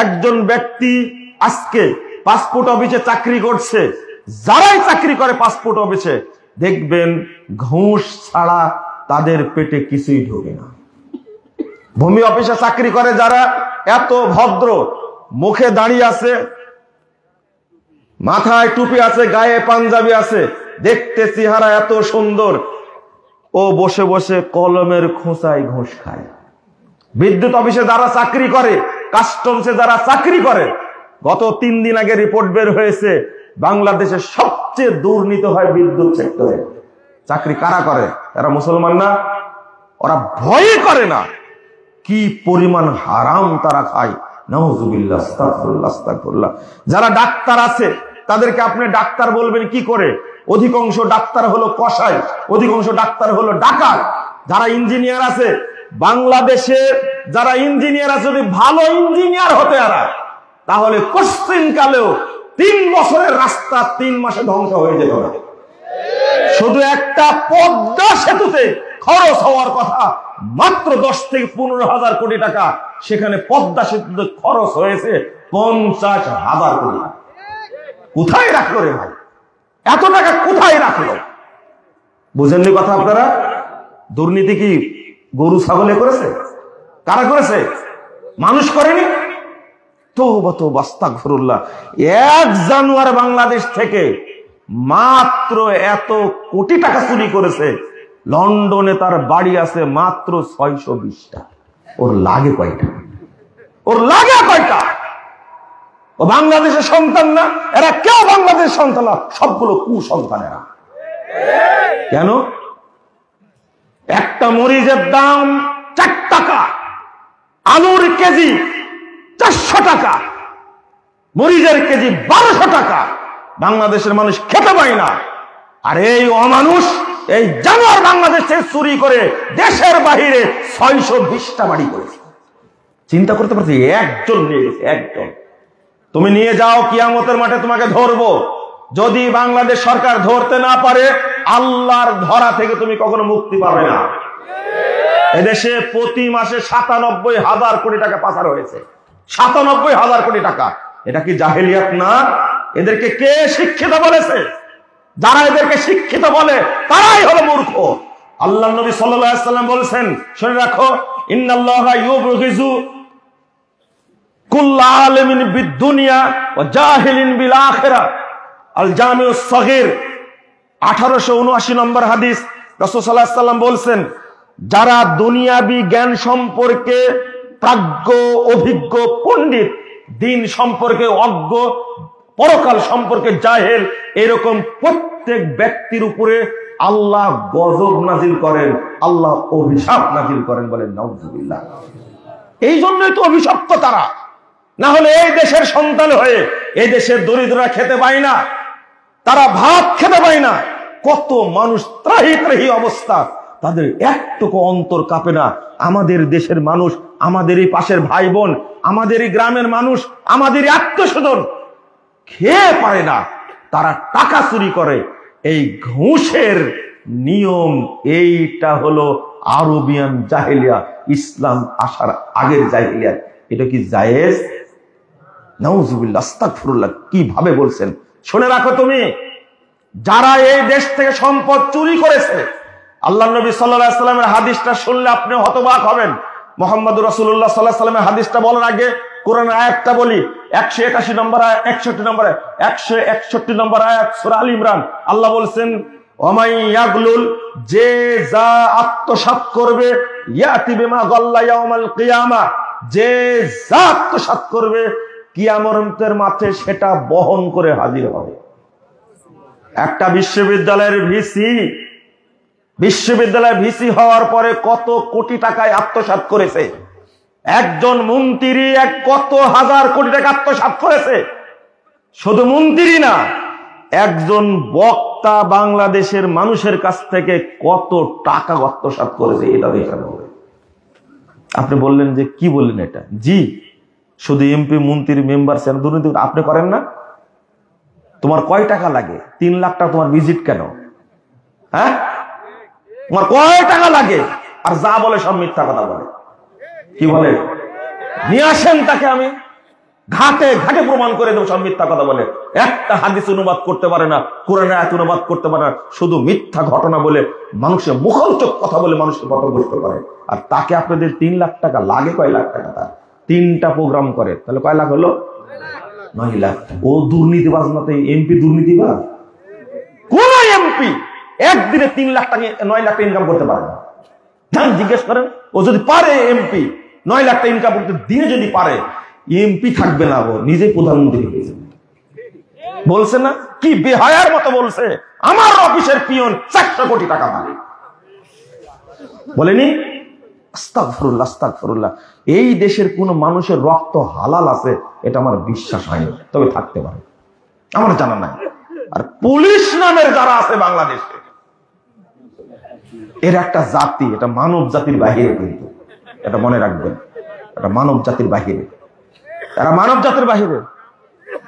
একজন ব্যক্তি আজকে পাসপোর্ট অফিসে চাকরি করছে, যারাই চাকরি করে পাসপোর্ট অফিসে, দেখবেন ঘুষ ছাড়া তাদের পেটে কিছুই ঢোকে না। ভূমি অফিসে চাকরি করে যারা, এত ভদ্র, মুখে দাঁড়িয়ে আছে, মাথায় টুপি আছে, গায়ে পাঞ্জাবি আছে, দেখতে চেহারা এত সুন্দর, ও বসে বসে কলমের খোঁচায় ঘুষ খায়। বিদ্যুৎ অফিসে যারা চাকরি করে, কাস্টমসে যারা চাকরি করে, গত 3 দিন আগে রিপোর্ট বের হয়েছে, বাংলাদেশে সবচেয়ে দুর্নীতি হয় বিদ্যুৎ সেক্টরে। চাকরি কারা করে? এরা মুসলমান না? ওরা ভয় করে না কি পরিমাণ হারাম তারা খায়। নাউযুবিল্লাহ, আস্তাগফিরুল্লাহ, আস্তাগফিরুল্লাহ। যারা ডাক্তার আছে তাদেরকে আপনি ডাক্তার বলবেন কি করে? অধিকাংশ ডাক্তার হলো কসাই, অধিকাংশ ডাক্তার হলো ডাকাত। যারা ইঞ্জিনিয়ার আছে বাংলাদেশে, যারা ইঞ্জিনিয়ার আছে, যদি ভালো ইঞ্জিনিয়ার হতে এরা, তাহলে কোশ্চিন কালেও 3 বছরের রাস্তা 3 মাসে ধ্বংস হয়ে যেত না। শুধু একটা পদ্মা সেতুতে খরচ হওয়ার কথা মাত্র 10 থেকে 15,000 কোটি টাকা, সেখানে পদ্মা সেতুতে খরচ হয়েছে 50,000 কোটি টাকা। কোথায় রাখলো রে ভাই? এত টাকা কোথায় রাখলো? বুঝেননি কথা আপনারা? দুর্নীতি কি গরু ছাগলে করেছে? কারা করেছে? মানুষ করেনি? তওবা তওবা, আস্তাগফিরুল্লাহ। 1 জানুয়ারি বাংলাদেশ থেকে মাত্র এত কোটি টাকা চুরি করেছে। লন্ডনে তার বাড়ি আছে মাত্র 620টা। ওর লাগে কয়টা? ওর লাগে কয়টা? ও বাংলাদেশের সন্তান না? এরা কেউ বাংলাদেশের সন্তান না, সবগুলো কুসন্তানেরা। কেন? একটা মরিচের দাম 4 টাকা, আলুর কেজি 400 টাকা, মরিচের কেজি 1200 টাকা। বাংলাদেশের মানুষ খেতে পায় না। আর এই অমানুষ, এই জানোয়ার বাংলাদেশ থেকে চুরি করে দেশের বাহিরে 620টা বাড়ি করেছে। চিন্তা করতে পারছি? একজন নিয়ে গেছে, একজন। তুমি নিয়ে যাও, কিয়ামতের মাঠে তোমাকে ধরবো। যদি বাংলাদেশ সরকার ধরতে না পারে, আল্লাহর ধরা থেকে তুমি কখনো মুক্তি পাবে না। এদেশে প্রতি মাসে 97,000 কোটি টাকা পাচার হয়েছে। 97,000 কোটি টাকা। এটা কি জাহেলিয়াত না? এদেরকে কে শিক্ষিত বলেছে? যারা এদেরকে শিক্ষিত বলে তারাই হলো মূর্খ। আল্লাহ নবী সাল্লাল্লাহু আলাইহি ওয়াসাল্লাম বলেছেন, শুনে রাখো, ইন্নাল্লাহা ইউবগিযু কুল্লা আলিমিন বিদ-দুনিয়া ওয়া জাহিলিন বিল আখিরাহ। আল জামিউস সগীর 1879 নম্বর হাদিস। রাসূল সাল্লাল্লাহু আলাইহি ওয়াসাল্লাম বলেছেন, যারা দুনিয়াবি জ্ঞান সম্পর্কে প্রাজ্ঞ, অভিজ্ঞ, পণ্ডিত, দিন সম্পর্কে অজ্ঞ, পরকাল সম্পর্কে জাহেল, এরকম প্রত্যেক ব্যক্তির উপরে আল্লাহ গজব নাজিল করেন, আল্লাহ অভিশাপ নাজিল করেন। বলেন নাউযুবিল্লাহ। এই জন্যই তো অভিশপ্ত তারা। না হলে এই দেশের সন্তান হয়ে এই দেশের দরিদ্ররা খেতে পায় না, তারা ভাত খেতে পায় না। কত মানুষ ত্রাহি ত্রাহি অবস্থা, তাদের একটুকু অন্তর কাঁপে না। আমাদের দেশের মানুষ, আমাদের এই পাশের ভাই বোন, আমাদের এই গ্রামের মানুষ, আমাদের আত্মীয়স্বজন খেয়ে পারে না, তারা টাকা চুরি করে। এই ঘুষের নিয়ম, এইটা হলো আরবিয়ান জাহেলিয়া, ইসলাম আসার আগের জাহেলিয়া। এটা কি জায়েজ? নাউযুবিল্লাহ, আস্তাগফিরুল্লাহ। কিভাবে বলছেন? শুনে রাখো তুমি, যারা এই দেশ থেকে সম্পদ চুরি করেছে, আল্লাহ নবী সাল্লাল্লাহু আলাইহি ওয়াসাল্লামের হাদিসটা শুনলে আপনি হতবাক হবেন। মুহাম্মদুর রাসূলুল্লাহ সাল্লাল্লাহু আলাইহি ওয়াসাল্লামের হাদিসটা বলার আগে কোরআনের আয়াতটা বলি। 181 নম্বর আয়াত, 61 নম্বর আয়াত, 161 নম্বর আয়াত সূরা আল ইমরান। আল্লাহ বলেন, ওমাই ইয়াগলুল, যে যা আত্মসাৎ করবে, ইয়াতি বিমা গাল্লা ইয়াউমাল কিয়ামা, যে যা আত্মসাৎ করবে কিয়ামতের মাঠে সেটা বহন করে হাজির হবে। একটা বিশ্ববিদ্যালয়ের ভিসি হওয়ার পরে কত কোটি টাকায় আত্মসাৎ করেছে। একজন মন্ত্রী কত হাজার কোটি টাকা আত্মসাৎ করেছে। শুধু মন্ত্রী না, একজন বক্তা বাংলাদেশের মানুষের কাছ থেকে কত টাকা আত্মসাৎ করেছে, এটা দেখানো হবে। আপনি বললেন যে কি বললেন এটা? জি, শুধু এমপি, মন্ত্রী, মেম্বার দুর্নীতি আপনি করেন না? তোমার কয় টাকা লাগে? 3 লাখ টাকা তোমার ভিজিট কেন? হ্যাঁ, তোমার কয় টাকা লাগে? আর যা বলে সব মিথ্যা কথা বলে। কি বলে? নিয়ে আসেন তাকে, আমি ঘাটে ঘাটে প্রমাণ করে দেবো সব মিথ্যা কথা বলে। একটা হাদিস অনুবাদ করতে পারে না, কোরআনের আয়াত অনুবাদ করতে পারে না, শুধু মিথ্যা ঘটনা বলে, মানুষের মুখরোচক কথা বলে মানুষকে পথভ্রষ্ট করে। আর তাকে আপনাদের 3 লাখ টাকা লাগে। কয় লাখ টাকা? তার 3টা প্রোগ্রাম করে, তাহলে কয় লাখ হলো? 9 লাখ। ও দুর্নীতিবাজ না? এমপি দুর্নীতিবাজ? কোন এমপি একদিনে 3 লাখ টাকা, 9 লাখ টাকা ইনকাম করতে পারে না? জিজ্ঞেস করেন। ও যদি পারে, এমপি 9 লাখ টাকা ইনকাম করতে দিনে যদি পারে, এমপি থাকবে না, ও নিজে প্রধানমন্ত্রী হয়েছে। বলছে না, কি বেহায়ার মতো বলছে, আমার অফিসের পিয়ন 400 কোটি টাকা পায়। বলেনি? আস্তাগফিরুল্লাহ, আস্তাগফিরুল্লাহ। এই দেশের কোন মানুষের রক্ত হালাল আছে এটা আমার বিশ্বাস হয়নি, তবে থাকতে পারে, আমার জানা নাই। আর পুলিশ নামের যারা আছে বাংলাদেশে, এর একটা জাতি, এটা মানব জাতির বাহিরে, কিন্তু এটা মনে রাখবেন, এটা মানব জাতির বাহিরে, এরা মানব জাতির বাহিরে।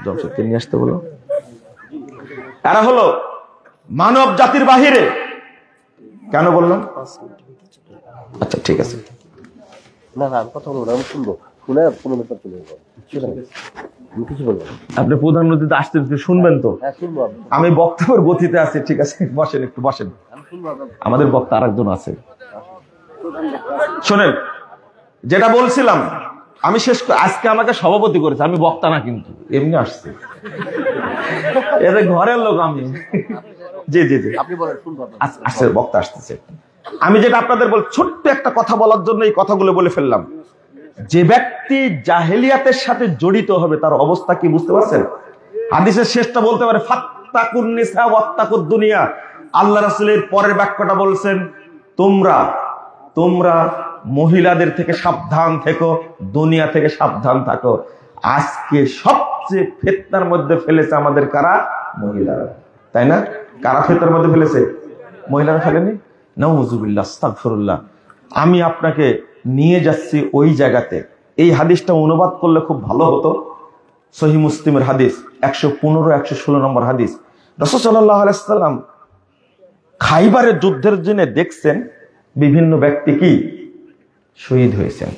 জমশেদকে নিয়ে আসতে বলো। এরা হলো মানব জাতির বাহিরে। কেন বললাম? আচ্ছা ঠিক আছে, আপনি প্রধানমন্ত্রী আসতে শুনবেন তো? আমি বক্তব্যের গতিতে আছি, ঠিক আছে, বসেন, একটু বসেন, আমাদের বক্তা আরেকজন আছে। শোনেন, যেটা বলছিলাম আমি শেষ, আজকে আমাকে সভাপতি করেছে, আমি বক্তা না, কিন্তু এমনি আসছে, এদের ঘরের লোক আমি। জি জি জি, আসছে, বক্তা আসতেছে। আমি যেটা আপনাদের বল, ছোট্ট একটা কথা বলার জন্য এই কথাগুলো বলে ফেললাম। যে ব্যক্তি জাহেলিয়াতের সাথে জড়িত হবে তার অবস্থা কি বুঝতে পারছেন? হাদিসের শেষটা বলতে পারে ফাত্তাকুন নিসা ওয়াত্তাকুদ দুনিয়া। আল্লাহ রাসূলের পরের বাক্যটা বলছেন, তোমরা মহিলাদের থেকে সাবধান থেকো, দুনিয়া থেকে সাবধান থাকো। আজকে সবচেয়ে ফিতনার মধ্যে ফেলেছে আমাদের কারা? মহিলারা, তাই না? কারা ফিতনার মধ্যে ফেলেছে? মহিলারা ফেলেনি? নাউযুবিল্লাহ, আস্তাগফিরুল্লাহ। আমি আপনাকে নিয়ে যাচ্ছি ওই জায়গাতে। এই হাদিসটা অনুবাদ করলে খুব ভালো হতো। সহিহ মুসলিমের হাদিস 115 116 নম্বর হাদিস। রাসূল সাল্লাল্লাহু আলাইহি ওয়াসাল্লাম খাইবারের যুদ্ধের জন্য দেখছেন বিভিন্ন ব্যক্তি কি শহীদ হয়েছেন।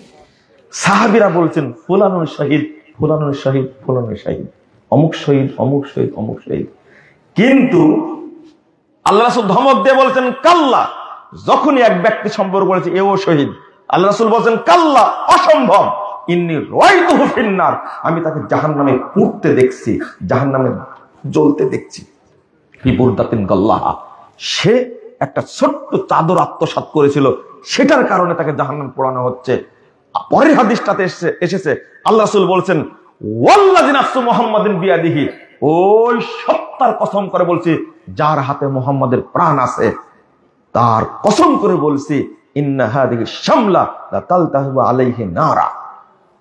সাহাবীরা বলছেন ফুলানুর শহীদ, ফুলানুর শহীদ, ফুলানুর শহীদ, অমুক শহীদ, অমুক শহীদ, অমুক শহীদ। কিন্তু আল্লাহ রাসূল ধমক দিয়ে বলছেন কাল্লা। যখনই এক ব্যক্তি সম্পর্ক করেছে এও শহীদ, আল্লাহ রাসূল বলছেন কাল্লা, অসম্ভব, ইন্নী রাআইতুহু ফিন্নার, আমি তাকে জাহান্নামে পুড়তে দেখছি, জাহান্নামে জ্বলতে দেখছি। ফি বুরদাতিন গাল্লাহা, সে একটা ছোট্ট চাদর আত্মসাৎ করেছিল, সেটার কারণে তাকে জাহান্নামে পোড়ানো হচ্ছে। পরের হাদিসটাতে এসেছে আল্লাহ রাসূল বলছেন ওয়াল্লাযী নাফসু মুহাম্মাদিন বিয়াদিহি, ওই সত্তার কসম করে বলছি যার হাতে মুহাম্মাদের প্রাণ আছে, তার কসম করে বলছি ইন্না হাদিহি শামলা লা তালতাহু আলাইহি নারা,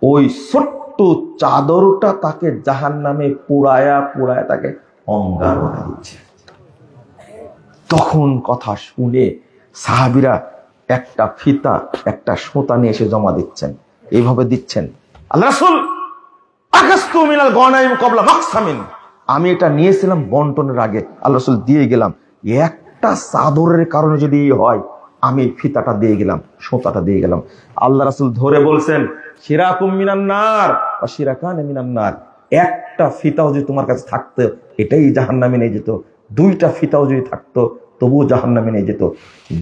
ওই ছোট্ট চাদরটা তাকে জাহান্নামে পুড়ায়া তাকে অঙ্গার বানিয়ে দিচ্ছে। তখন কথা শুনে সাহাবীরা একটা ফিতা, একটা সুতা নিয়ে এসে জমা দিচ্ছেন, এইভাবে দিচ্ছেন। আল্লাহ রাসূল আকাস্তু মিনাল গনাইম ক্বাবলা মাকসামিন, আমি এটা নিয়েছিলাম বন্টনের আগে, আল্লাহ রাসূল দিয়ে গেলাম। একটা চাদরের কারণে যদি হয়, আমি ফিতাটা দিয়ে গেলাম, সুতাটা দিয়ে গেলাম। আল্লাহ রাসূল ধরে বলছেন শিরাকুম মিনান নার ওয়া শিরাকান মিনান নার, একটা ফিতাও যদি তোমার কাছে থাকতো এটাই জাহান্নামে নিয়ে যেত, দুইটা ফিতাও যদি থাকতো তবুও জাহান্নামে নিয়ে যেত।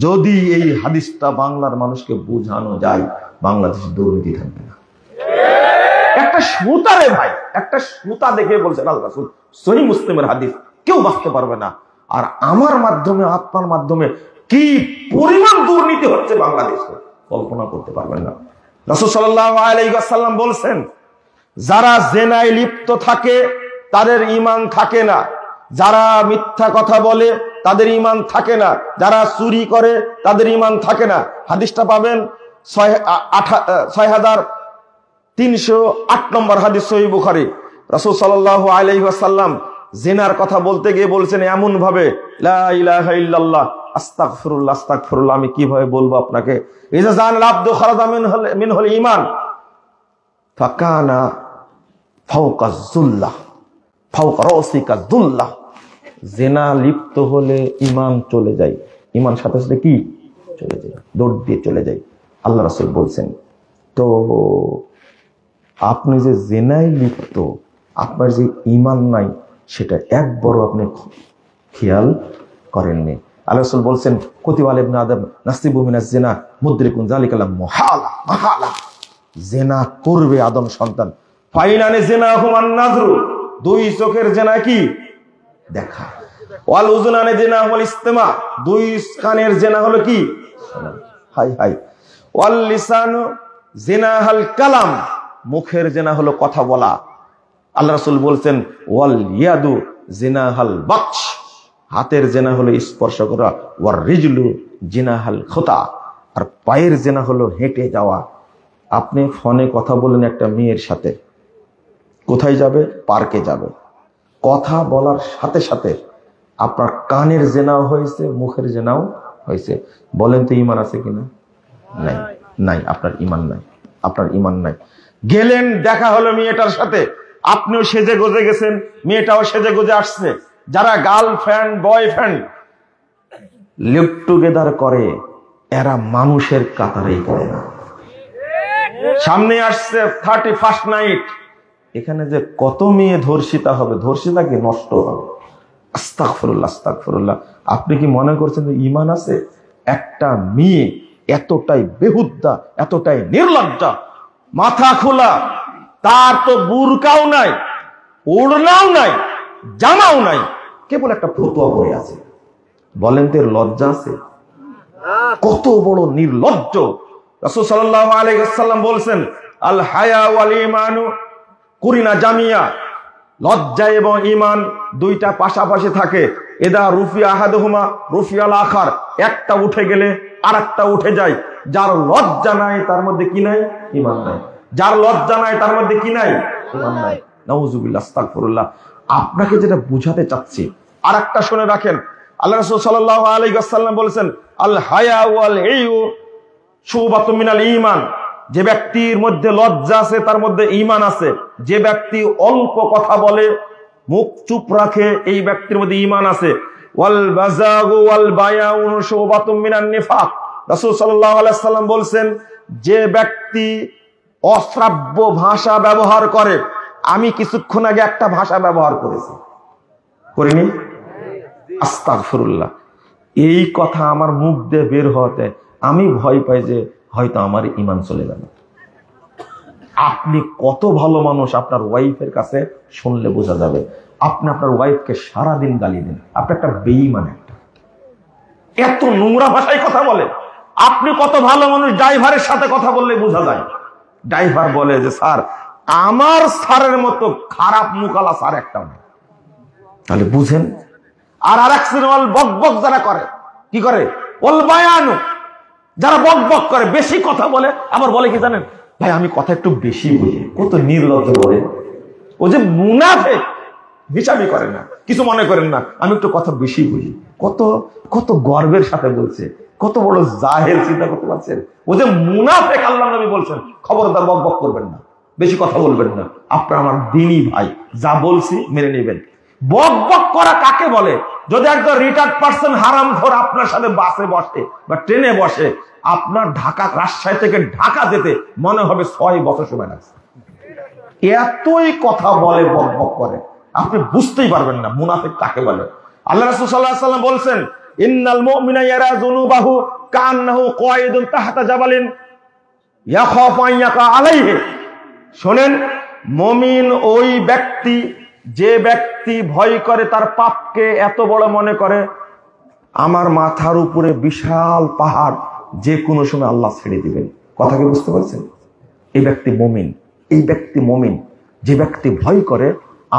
যদি এই হাদিসটা বাংলার মানুষকে বোঝানো যায়, বাংলাদেশে দুর্নীতি থাকবে না। একটা সুতা রে ভাই, একটা সুতা দেখে বলছেন আল্লাহ রাসূল, সহিহ মুসলিমের হাদিস, কেউ বাঁচতে পারবে না। আর আমার মাধ্যমে, আপনার মাধ্যমে কি পরিমাণ দুর্নীতি হচ্ছে বাংলাদেশে কল্পনা করতে পারবেন না। রাসূল সাল্লাল্লাহু আলাইহি ওয়াসাল্লাম বলছেন যারা জেনায় লিপ্ত থাকে তাদের ঈমান থাকে না, যারা মিথ্যা কথা বলে তাদের ঈমান থাকে না, যারা চুরি করে তাদের ঈমান থাকে না। হাদিসটা পাবেন 6308 নম্বর হাদিস, সহিহ বুখারী। রাসূল সাল্লাল্লাহু আলাইহি ওয়াসাল্লাম জিনার কথা বলতে গিয়ে বলছেন এমন ভাবে, লা ইলাহা ইল্লাল্লাহ, আস্তাগফিরুল্লাহ, আস্তাগফিরুল্লাহ। আমি কিভাবে বলবো আপনাকে? ইজা জানাল আবদু খারাজা মিনহুল ঈমান ফাকানা ফাওকা যুল্লাহ ফাওকা রাসিকা যুল্লাহ, জিনা লিপ্ত হলে ঈমান চলে যায়, ঈমান সাথে সাথে কি চলে যায়, দৌড় দিয়ে চলে যায়। আল্লাহ রাসূল বলছেন, তো আপনি যে জিনায় লিপ্ত, আপনার যে ঈমান নাই, সেটা একবারও আপনি খেয়াল করেননি। আল্লাহ রাসূল বলছেন কুতিবা আলা ইবনে আদম নাসিবু মিনাজ জিনা মুদরিকুন যালিকা মুহালা, মাহালা, জিনা করবে আদম সন্তান। ফাইনানে জিনাহুম আন-নাযরু, দুই চোখের জিনা কি দেখা, ওয়াল উযুনানে জিনাহুম আল-ইসতিমা, দুই কানের জিনা হলো কি শোনা, হাই হাই, ওয়াল লিসানু জিনাহাল কালাম, মুখের জেনা হলো কথা বলা। আল্লাহ রাসূল বলছেন ওয়াল ইয়াদু জিনাহাল বাতশ, হাতের জেনা হলো স্পর্শ করা, ওয়ার রিজলু জিনাহাল খুতা, আর পায়ের জেনা হলো হেঁটে যাওয়া। আপনি ফোনে কথা বলেন একটা মেয়ের সাথে, কোথায় যাবে? পার্কে যাবে। কথা বলার সাথে সাথে আপনার কানের জেনাও হয়েছে, মুখের জেনাও হয়েছে। বলেন তো ঈমান আছে কিনা? নাই, নাই, আপনার ঈমান নাই, আপনার ঈমান নাই। গেলেন, দেখা হলো মেয়েটার সাথে, আপনিও সেজে গুজে গেছেন, মেয়েটাও সেজে গুজে আসছে। যারা গার্লফ্রেন্ড বয়ফ্রেন্ড লিভ টুগেদার করে এরা মানুষের কাতারেই পড়ে না। সামনে আসছে 31st নাইট, এখানে যে কত মেয়ে ধর্ষিতা হবে, ধর্ষিতা কি নষ্ট হবে। আস্তাগফিরুল্লাহ, আস্তাগফিরুল্লাহ। আপনি কি মনে করছেন যে ঈমান আছে? একটা মেয়ে এতটাই বেহুদ্দা, এতটাই নির্লজ্জা, মাথা খোলা, তার তো বুরকাও নাই, ওড়নাও নাই, জামাও নাই, কেবল একটা ফতোয়া পড়ে আছে। বলেন তো এর লজ্জা আছে? কত বড় নির্লজ্জ। রাসূল সাল্লাল্লাহু আলাইহি ওয়াসাল্লাম বলছেন আল হায়া ওয়াল ঈমানু কুরিনা জামিয়া, লজ্জা এবং ঈমান দুইটা পাশাপাশি থাকে। এদা রুফিয়া আহাদুহুমা রুফিয়াল আখার, একটা উঠে গেলে আরেকটা উঠে যায়। যার লজ্জা নাই তার মধ্যে কি নাই? ঈমান নাই। যার লজ্জা নাই তার মধ্যে কি নাই? ঈমান নাই। নাউযুবিল্লাহ, আস্তাগফিরুল্লাহ। আপনাকে যেটা বুঝাতে চাচ্ছি আরেকটা শুনে রাখেন। আল্লাহ রাসূল সাল্লাল্লাহু আলাইহি ওয়াসাল্লাম বলেছেন আল হায়া ওয়াল ইউ শুবাতুম মিনাল ঈমান, যে ব্যক্তির মধ্যে লজ্জা আছে তার মধ্যে ঈমান আছে। যে ব্যক্তি অল্প কথা বলে, মুখ চুপ রাখে, এই ব্যক্তির মধ্যে ঈমান আছে। ওয়াল বাযাগু ওয়াল বায়াউ শুবাতুম মিনান নিফাক, রাসূল সাল্লাল্লাহু আলাইহি ওয়াসাল্লাম বলেন যে ব্যক্তি অশ্রাব্য ভাষা ব্যবহার করে, আমি কিছুক্ষণ আগে একটা ভাষা ব্যবহার করেছি, করিনি? আস্তাগফিরুল্লাহ। এই কথা আমার মুখ দিয়ে বের হতে আমি ভয় পাই যে হয়তো আমার ঈমান চলে গেল। আপনি কত ভালো মানুষ আপনার ওয়াইফের কাছে শুনলে বোঝা যাবে। আপনি আপনার ওয়াইফকে সারাদিন গালি দেন, আপনি একটা বেঈমান, একটা এত নোংরা ভাষায় কথা বলে। আপনি কত ভালো মানুষ, ড্রাইভারের সাথে কথা বললে বোঝা যায়। ড্রাইভার বলে যে স্যার, আমার স্যারের মতো খারাপ মুকালা স্যার একটা নেই। তাহলে বুঝেন। আর আরেক সিনেমাল বক বক যারা করে, কি করে? ওল বায়ানু, যারা বক বক করে, বেশি কথা বলে, আবার বলে কি জানেন? ভাই আমি কথা একটু বেশি বুঝি। কত নির্লজ্জ বলে। ও যে মুনাফিক, হিসাবই করে না, কিছু মনে করেন না, আমি একটু কথা বেশি বুঝি। কত কত গর্বের সাথে বলছে, কত বড় জাহেল, চিন্তা করতে পারছেন? ও যে মুনাফিক, আল্লাহর নবী বলছেন খবরদার বক বক করবেন না, বেশি কথা বলবেন না। আপনার আমার দিনী ভাই, যা বলছি মেনে নেবেন। বক বক করা কাকে বলে? যদি একজন রিটার্ড পারসন হারামখোর আপনার সাথে বাসে বসে বা ট্রেনে বসে, আপনার ঢাকা, রাজশাহী থেকে ঢাকা যেতে মনে হবে 6 বছর সময় লাগছে। এতই কথা বলে, বক বক করে, আপনি বুঝতেই পারবেন না মুনাফিক কাকে বলে। আল্লাহ রাসূল সাল্লাল্লাহু আলাইহি ওয়াসাল্লাম বলেন ইন্নাল মুমিনা ইয়ারা যুনুবাহু কান্নাহু কায়িদুন তাহতা জাবালিন ইয়াখাফু আন ইয়াকা আলাইহি। শুনেন, মুমিন ওই ব্যক্তি যে ব্যক্তি ভয় করে তার পাপকে এত বড় মনে করে আমার মাথার উপরে বিশাল পাহাড় যে কোনো সময় আল্লাহ ছেড়ে দিবেন। কথা কি বুঝতে পারছেন? এই ব্যক্তি মুমিন। এই ব্যক্তি মুমিন যে ব্যক্তি ভয় করে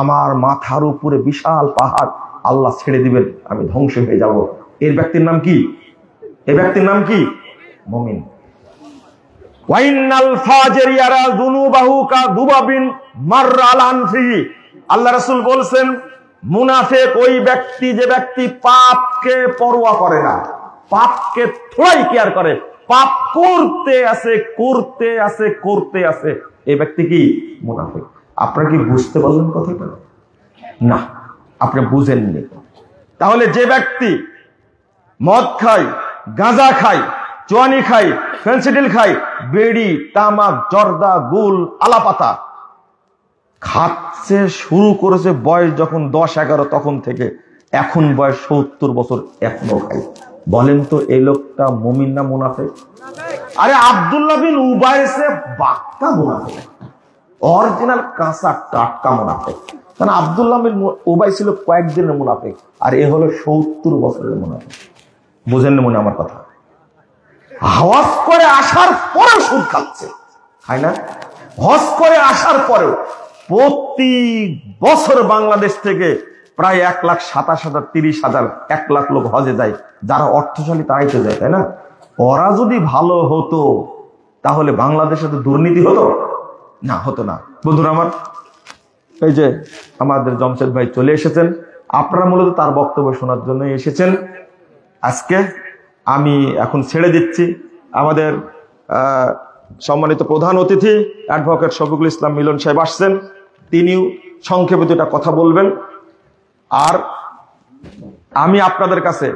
আমার মাথার উপরে বিশাল পাহাড় আল্লাহ ছেড়ে দিবেন, আমি ধ্বংস হয়ে যাব। এর ব্যক্তির নাম কি? এই ব্যক্তির নাম কি? মুমিন। ওয়াইনাল ফাজির ইয়ারা যুনুবাহু কা দুবাবিন মাররা আলা আনফিহি। আল্লাহ রাসূল বলেন মুনাফিক ওই ব্যক্তি যে ব্যক্তি পাপকে পরোয়া করে না, পাপকে থোড়াই কেয়ার করে, পাপ করতে আছে করতে আছে করতে আছে, এই ব্যক্তি কি? মুনাফিক। আপনারা কি বুঝতে পারলেন কথাটা? না, আপনি বুঝেননি। তাহলে যে ব্যক্তি মদ খায়, গাঁজা খায়, চুয়ানি খায়, ফেন্সিডিল খায়, বেড়ি, তামাক, জর্দা, গুল, আলাপাতা খাচ্ছে শুরু করেছে বয়স যখন 10-11 তখন থেকে, এখন বয়স 70 বছর এখনো খায়। বলেন তো এই লোকটা মুমিন না মুনাফিক? আরে আব্দুল্লাহ বিন উবাইসে বাক্কা মুনাফিক, অরিজিনাল কাঁচা টাটকা মুনাফিক। কারণ আব্দুল্লাহ বিন উবাই ছিল কয়েকদিনের মুনাফিক, আর এ হলো 70 বছরের মুনাফিক। বুঝেন না মনে আমার কথা? হাওয়াজ করে আসার পরে সুদ খাচ্ছে, খায় না? হজ করে আসার পরেও প্রতি বছর বাংলাদেশ থেকে প্রায় 1,27,000 30,000 1 লাখ লোক হজে যায়। যারা অর্থশালী তারাই তো যায়, তাই না? ওরা যদি ভালো হতো তাহলে বাংলাদেশে তো দুর্নীতি হতো না, হতো না। বন্ধুরা আমার, এই যে আমাদের জমশেদ ভাই চলে এসেছেন, আপনারা মূলত তার বক্তব্য শোনার জন্য এসেছেন। আজকে আমি এখন ছেড়ে দিচ্ছি আমাদের সম্মানিত প্রধান অতিথি অ্যাডভোকেট শফিকুল ইসলাম মিলন সাহেব আসছেন, তিনিও সংক্ষেপে দুটা কথা বলবেন। আর আমি আপনাদের কাছে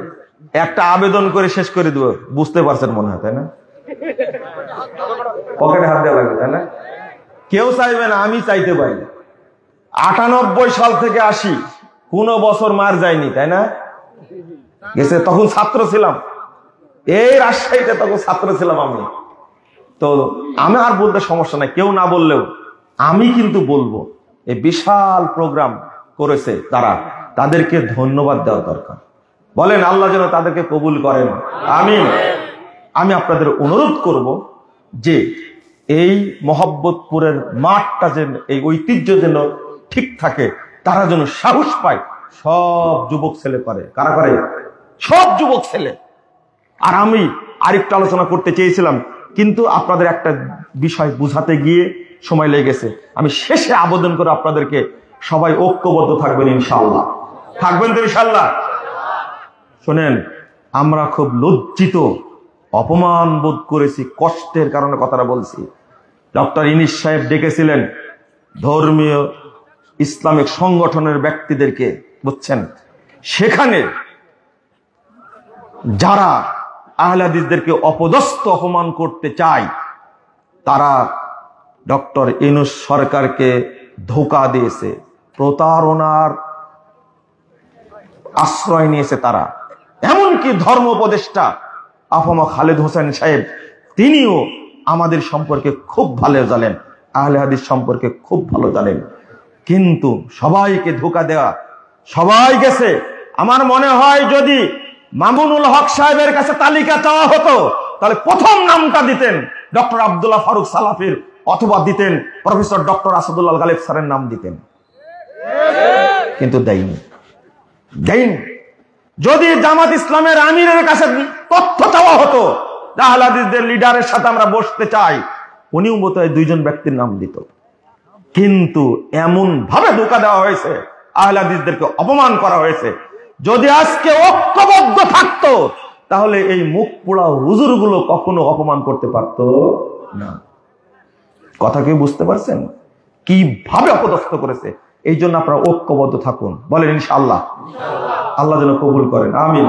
একটা আবেদন করে শেষ করে দেব, বুঝতে পারছেন মনে হয়, তাই না? পকেটে হাত দেওয়া লাগবে, তাই না? কেউ চাইবে না, আমি চাইতে পারি। 98 সাল থেকে 80 কোনো বছর মার যায়নি, তাই না? গেছে, তখন ছাত্র ছিলাম, এই রাজশাহীতে তখন ছাত্র ছিলাম আমি। তো আমি আর বলতে সমস্যা নাই, কেউ না বললেও আমি কিন্তু বলবো। এই বিশাল প্রোগ্রাম করেছে তারা, তাদেরকে ধন্যবাদ দেওয়া দরকার। বলেন আল্লাহ যেন তাদেরকে কবুল করেন, আমিন। আমি আপনাদের অনুরোধ করব যে এই মহব্বতপুরের মাঠটা যেন, এই ঐতিহ্য যেন ঠিক থাকে, তারা যেন সাহস পায়। সব যুবক ছেলে করে, কারা করে? সব যুবক ছেলে। আর আমি আরেকটু আলোচনা করতে চেয়েছিলাম, কিন্তু আপনাদের একটা বিষয় বুঝাতে গিয়ে সময় লেগে গেছে। আমি শেষে আবেদন করে আপনাদেরকে, সবাই ঐক্যবদ্ধ থাকবেন ইনশাআল্লাহ। থাকবেন তো ইনশাআল্লাহ? শোনেন, আমরা খুব লজ্জিত, অপমান বোধ করেছি, কষ্টের কারণে কথাটা বলছি। ডক্টর ইউনূস সাহেব ডেকেছিলেন ধর্মীয় ইসলামিক সংগঠনের ব্যক্তিদেরকে, বুঝছেন? সেখানে যারা আহলে হাদিসদেরকে অপদস্থ অপমান করতে চায়, তারা ডক্টর ইউনূস সরকারকে ধোঁকা দিয়েছে, প্রতারণার আশ্রয় নিয়েছে তারা। এমনকি ধর্ম উপদেষ্টা আফমা খালেদ হোসেন সাহেব, তিনিও আমাদের সম্পর্কে খুব ভালো জানেন, আহলে হাদিস সম্পর্কে খুব ভালো জানেন। কিন্তু সবাইকে ধোঁকা দেওয়া, সবাই গেছে। আমার মনে হয় যদি মামুনুল হক সাহেবের কাছে তালিকা চাওয়া হতো, তাহলে প্রথম নামটা দিতেন ডক্টর আব্দুল্লাহ ফারুক সালাফির, অথবা দিতেন প্রফেসর ডক্টর আসাদুল্লাহ গালিব স্যারের নাম দিতেন। কিন্তু দেয়নি। যদি জামাত ইসলামের আমিরের কাছে তথ্য চাওয়া হতো, আহলে হাদিসদের লিডারের সাথে আমরা বসতে চাই, উনিও বোধহয় 2 জন ব্যক্তির নাম দিত। কিন্তু এমন ভাবে ধোঁকা দেওয়া হয়েছে, আহলে হাদিসদেরকে অপমান করা হয়েছে। যদি আজকে ঐক্যবদ্ধ থাকতো, তাহলে এই মুখ পোড়া হুজুরগুলো কখনো অপমান করতে পারতো না। কথা কি বুঝতে পারছেন? কিভাবে অপদস্থ করেছে। এই জন্য আপনারা ঐক্যবদ্ধ থাকুন, বলেন ইনশাআল্লাহ। আল্লাহ যেন কবুল করেন, আমিন।